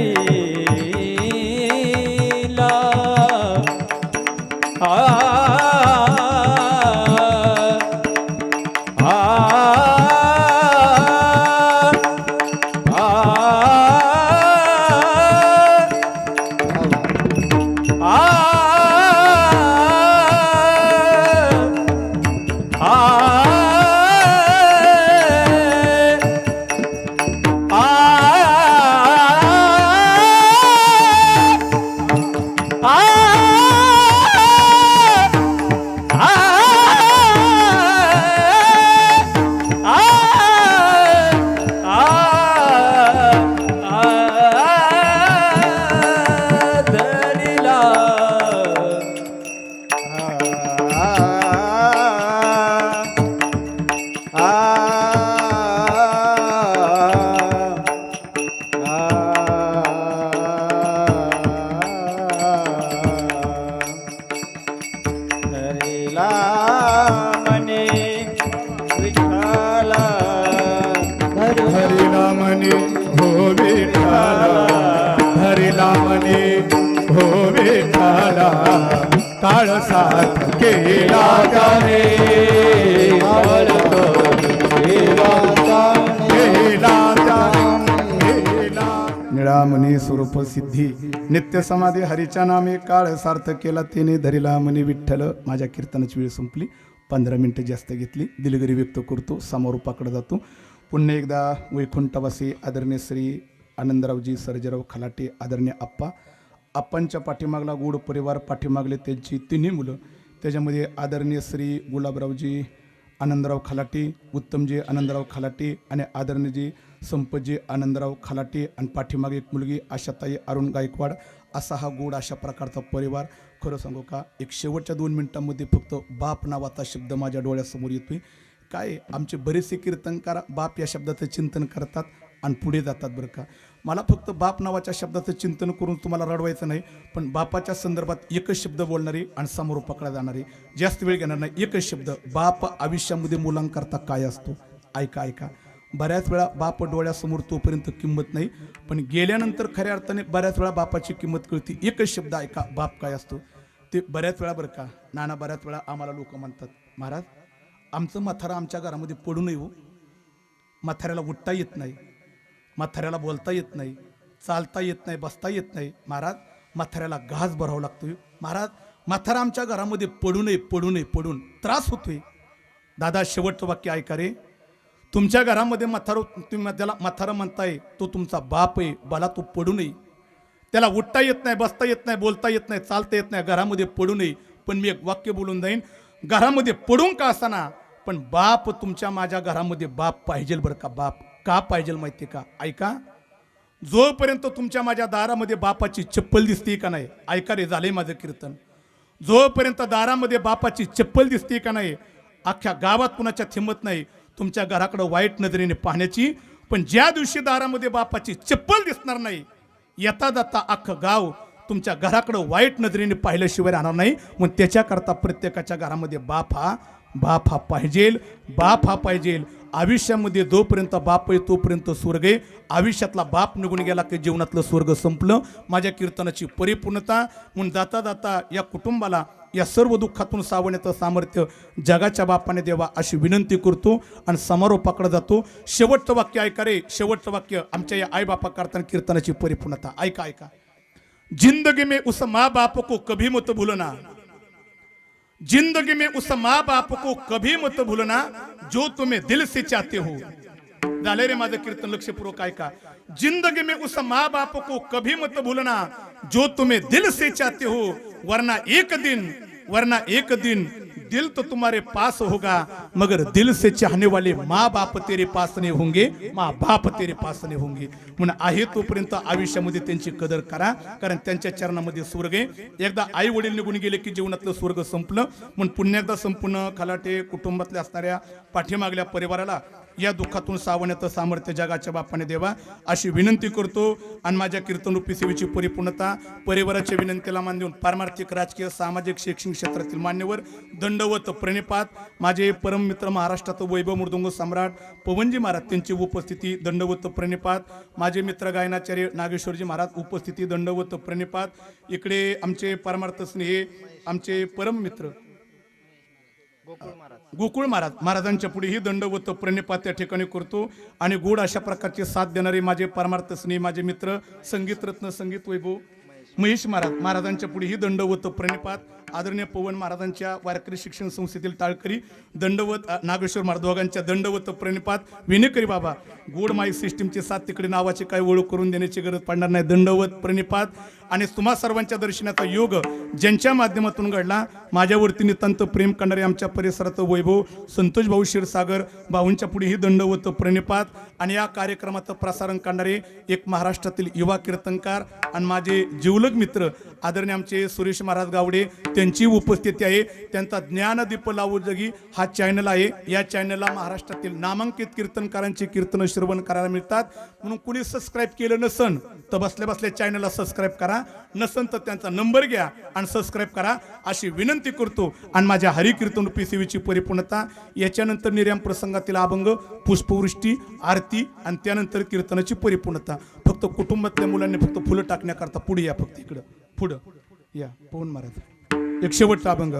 साथ केला त्याने निळामणी स्वरूप सिद्धी नित्य समाधी हरीच्या नामे काळ सार्थक केला तेने धरिला मनी विठ्ठल. माझ्या कीर्तनाची वेळ संपली. 15 मिनिटं जास्त घेतली. दिलगिरी व्यक्त करतो. समारोपाकडे जातो. पुन्हा एकदा वैकुंठवासी आदरणीय श्री आनंदरावजी सर्जेराव खलाटे, आदरणीय आप्पांच्या पाठीमागला गोड परिवार, पाठीमागले त्यांची तिन्ही मुलं, त्याच्यामध्ये आदरणीय श्री गुलाबरावजी आनंदराव खलाटे, उत्तमजी आनंदराव खलाटे आणि आदरणीयजी संपतजी आनंदराव खलाटे आणि पाठीमागे एक मुलगी आशाताई अरुण गायकवाड. असा हा गोड अशा प्रकारचा परिवार. खरं सांगू का, एक शेवटच्या 2 मिनिटांमध्ये फक्त बाप नावाचा शब्द माझ्या डोळ्यासमोर येतोय. काय आमचे बरेचसे कीर्तनकार बाप या शब्दाचं चिंतन करतात आणि पुढे जातात बरं का. मला फक्त बाप नावाच्या शब्दाचं चिंतन करून तुम्हाला रडवायचं नाही, पण बापाच्या संदर्भात एकच शब्द बोलणारी आणि समोरोपाकडे जाणारी, जास्त वेळ घेणार नाही. एकच शब्द, बाप आयुष्यामध्ये मुलांकरता काय असतो. ऐका. बऱ्याच वेळा बाप डोळ्यासमोर तोपर्यंत किंमत नाही, पण गेल्यानंतर खऱ्या अर्थाने बऱ्याच वेळा बापाची किंमत कळते. एकच शब्द ऐका, बाप काय असतो ते. बऱ्याच वेळा बरं का नाना, बऱ्याच वेळा आम्हाला लोक म्हणतात, महाराज आमचं म्हातारा आमच्या घरामध्ये पडू नये हो. म्हाताऱ्याला उठता येत नाही, म्हाताऱ्याला बोलता येत नाही, चालता येत नाही, बसता येत नाही. महाराज म्हाताऱ्याला घास भरावा लागतोय. महाराज म्हातारा आमच्या घरामध्ये पडू नये, त्रास होतोय. दादा शेवटचं वाक्य ऐका रे. तुमच्या घरामध्ये तुम्ही त्याला म्हातारा म्हणताय, तो तुमचा बाप आहे. बाला तो पडू नये, त्याला उठता येत नाही, बसता येत नाही, बोलता येत नाही, चालता येत नाही, घरामध्ये पडू नये. पण मी एक वाक्य बोलून जाईन, घरामध्ये पडून का असताना पण बाप तुमच्या माझ्या घरामध्ये बाप पाहिजे बरं का. बाप का पाहिजे माहिती का. ऐका, जोपर्यंत तुमच्या माझ्या दारामध्ये बापाची चप्पल दिसते का नाही, ऐका रे, झाले माझं कीर्तन. जोपर्यंत दारामध्ये बापाची चप्पल दिसते का नाही, अख्ख्या गावात कुणाच्या हिंमत नाही तुमच्या घराकडे वाईट नजरेने पाहण्याची. पण ज्या दिवशी दारामध्ये बापाची चप्पल दिसणार नाही, येता जाता अख्खं गाव तुमच्या घराकडे वाईट नजरेने पाहिल्याशिवाय राहणार नाही. मग त्याच्याकरता प्रत्येकाच्या घरामध्ये बाप हा पाहिजे. आयुष्यामध्ये जोपर्यंत बाप आहे तोपर्यंत स्वर्ग आहे. आयुष्यातला बाप निघून गेला की जीवनातलं स्वर्ग संपलं. माझ्या कीर्तनाची परिपूर्णता. म्हणून जाता जाता या कुटुंबाला या सर्व दुःखातून सावरण्याचं सामर्थ्य जगाच्या बापाने देवा अशी विनंती करतो आणि समारोपाकडे जातो. शेवटचं वाक्य ऐका रे, शेवटचं वाक्य आमच्या या आई बापा करताना कीर्तनाची परिपूर्णता. ऐका. जिंदगी में उस माँ बाप को कभी मत भूलना, जिंदगी में उस माँ बाप को कभी मत भूलना जो तुम्हें दिल से चाहते हो. झाले रे माझं कीर्तन, लक्षपूर्वक ऐका. जिंदगी में उस माँ बाप को कभी मत भूलना जो तुम्हें दिल से चाहते हो, वरना एक दिन दिल तो तुम्हारे पास होगा मगर दिल से चाहने वाले माँ बाप तेरे पास नहीं होंगे, माँ बाप तेरे पास नहीं होंगे. म्हणून आहे तोपर्यंत आयुष्यामध्ये त्यांची कदर करा, कारण त्यांच्या चरणामध्ये स्वर्ग आहे. एकदा आई वडील निघून गेले की जीवनातलं स्वर्ग संपलं. म्हणून पुन्हा एकदा संपूर्ण खलाटे कुटुंबातल्या असणाऱ्या पाठीमागल्या परिवाराला या दुःखातून सावरण्याचं सामर्थ्य जगाच्या बापाने देवा अशी विनंती करतो. आणि माझ्या कीर्तनरूपी सेवेची परिपूर्णता परिवाराच्या विनंतीला मान देऊन पारमार्थिक, राजकीय, सामाजिक, शैक्षणिक क्षेत्रातील मान्यवर दंडवत प्रणिपात माझे परम मित्र महाराष्ट्राचं वैभव मृदुंग सम्राट पवनजी महाराज त्यांची उपस्थिती दंडवत प्रणिपात. माझे मित्र गायनाचार्य नागेश्वरजी महाराज उपस्थिती दंडवत प्रणिपात. इकडे आमचे परमार्थ स्नेही आमचे परम मित्र गोकुळ महाराजांच्या पुढे ही दंडवत प्रणिपात त्या ठिकाणी करतो. आणि गोड अशा प्रकारचे साथ देणारे माझे परमार्थ स्नेही माझे मित्र संगीत रत्न संगीत वैभव महेश महाराजांच्या पुढे ही दंडवत प्रणिपात. आदरणीय पवन महाराजांच्या वारकरी शिक्षण संस्थेतील टाळकरी दंडवत नागेश्वर महाराज दोघांच्या दंडवत प्रणिपात. विनेकरी बाबा गोड माई सिस्टीमची साथ तिकडे नावाची काही ओळख करून देण्याची गरज पडणार नाही. दंडवत प्रणिपात. आणि तुम्हा सर्वांच्या दर्शनाचा योग ज्यांच्या माध्यमातून घडला, माझ्यावरती नितांत प्रेम करणारे आमच्या परिसराचं वैभव संतोष भाऊ क्षीरसागर भाऊंच्या पुढे ही दंडवत प्रणिपात. आणि या कार्यक्रमाचं प्रसारण करणारे एक महाराष्ट्रातील युवा कीर्तनकार आणि माझे जिवलग मित्र आदरणीय आमचे सुरेश महाराज गावडे त्यांची उपस्थिती आहे. त्यांचा ज्ञानदीप लावू जगी हा चॅनल आहे. या चॅनलला महाराष्ट्रातील नामांकित कीर्तनकारांची कीर्तन श्रवण करायला मिळतात. म्हणून कुणी सबस्क्राईब केलं नसन तर बसल्या बसल्या चॅनलला सबस्क्राईब करा, नसन तर त्यांचा नंबर घ्या आणि सबस्क्राईब करा अशी विनंती करतो. आणि माझ्या हरिकीर्तन रूपी सेवेची परिपूर्णता. याच्यानंतर निर्याम प्रसंगातील अभंग, पुष्पवृष्टी, आरती आणि त्यानंतर कीर्तनाची परिपूर्णता. फक्त कुटुंबातल्या मुलांनी फक्त फुलं टाकण्याकरता पुढे या, फक्त इकडं पुढं या. पवन महाराज एक शेवटचा अभंग.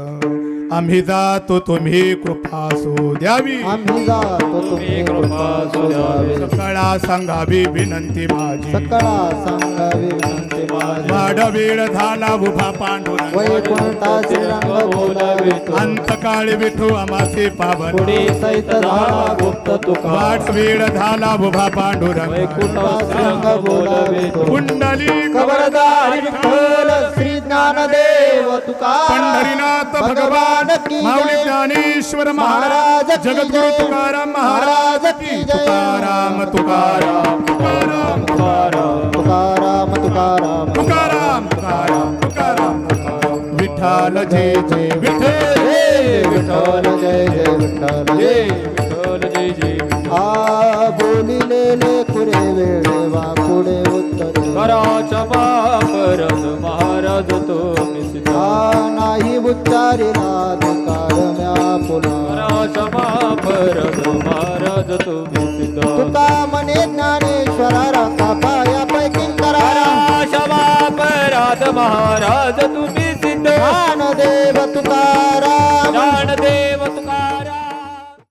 आम्ही जातो तुम्ही कृपा असू द्यावी,
आम्ही जातो तुम्ही कृपा सुधावी.
सकळा सांगावी विनंती माझी,
सकळा सांगावी विनंती माझी.
वाड वेळ झाला उभा पांडुरंग,
वैकुंठाचे रंग बोलावे तो.
अंतकाळी विठू आमाचे पावन,
पुढे सहित झाला गुप्त तुका.
वाट वेळ झाला उभा पांडुरंग,
वैकुंठाचे रंग बोलावे तो.
कुंडली
खबरदारी विठ्ठल श्री ज्ञानदेव तुका.
पंढरीनाथ भगवान
की
माऊली
जय.
ज्ञानेश्वर
महाराज
महाराज,
की
जगद्गुरु
जय.
तुकाराम महाराज की
महाराज की जय.
तुकाराम तुकाराम तुकाराम
तुकाराम तुकाराम तुकाराम
तुकाराम तुकाराम तुकाराम तुकाराम. विठ्ठल जय जय विठ्ठल,
जय विठ्ठल जय जय विठ्ठल जय
विठ्ठल जय जय.
आ बोलिलेले खुरे वेळे वाकुडे उत्तरे.
कराचा बापरज महाराज तुम्ही सिद्ध.
आ नाही उच्चारिला धिकार म्या पुन्हा.
कराचा बापरज महाराज तुम्ही सिद्ध.
तुका मने ज्ञानेश्वरा राखा पाया पैकी करा.
कराचा बापराज महाराज तुम्ही सिद्ध.
ज्ञानदेव तुकाराम
ज्ञानदेव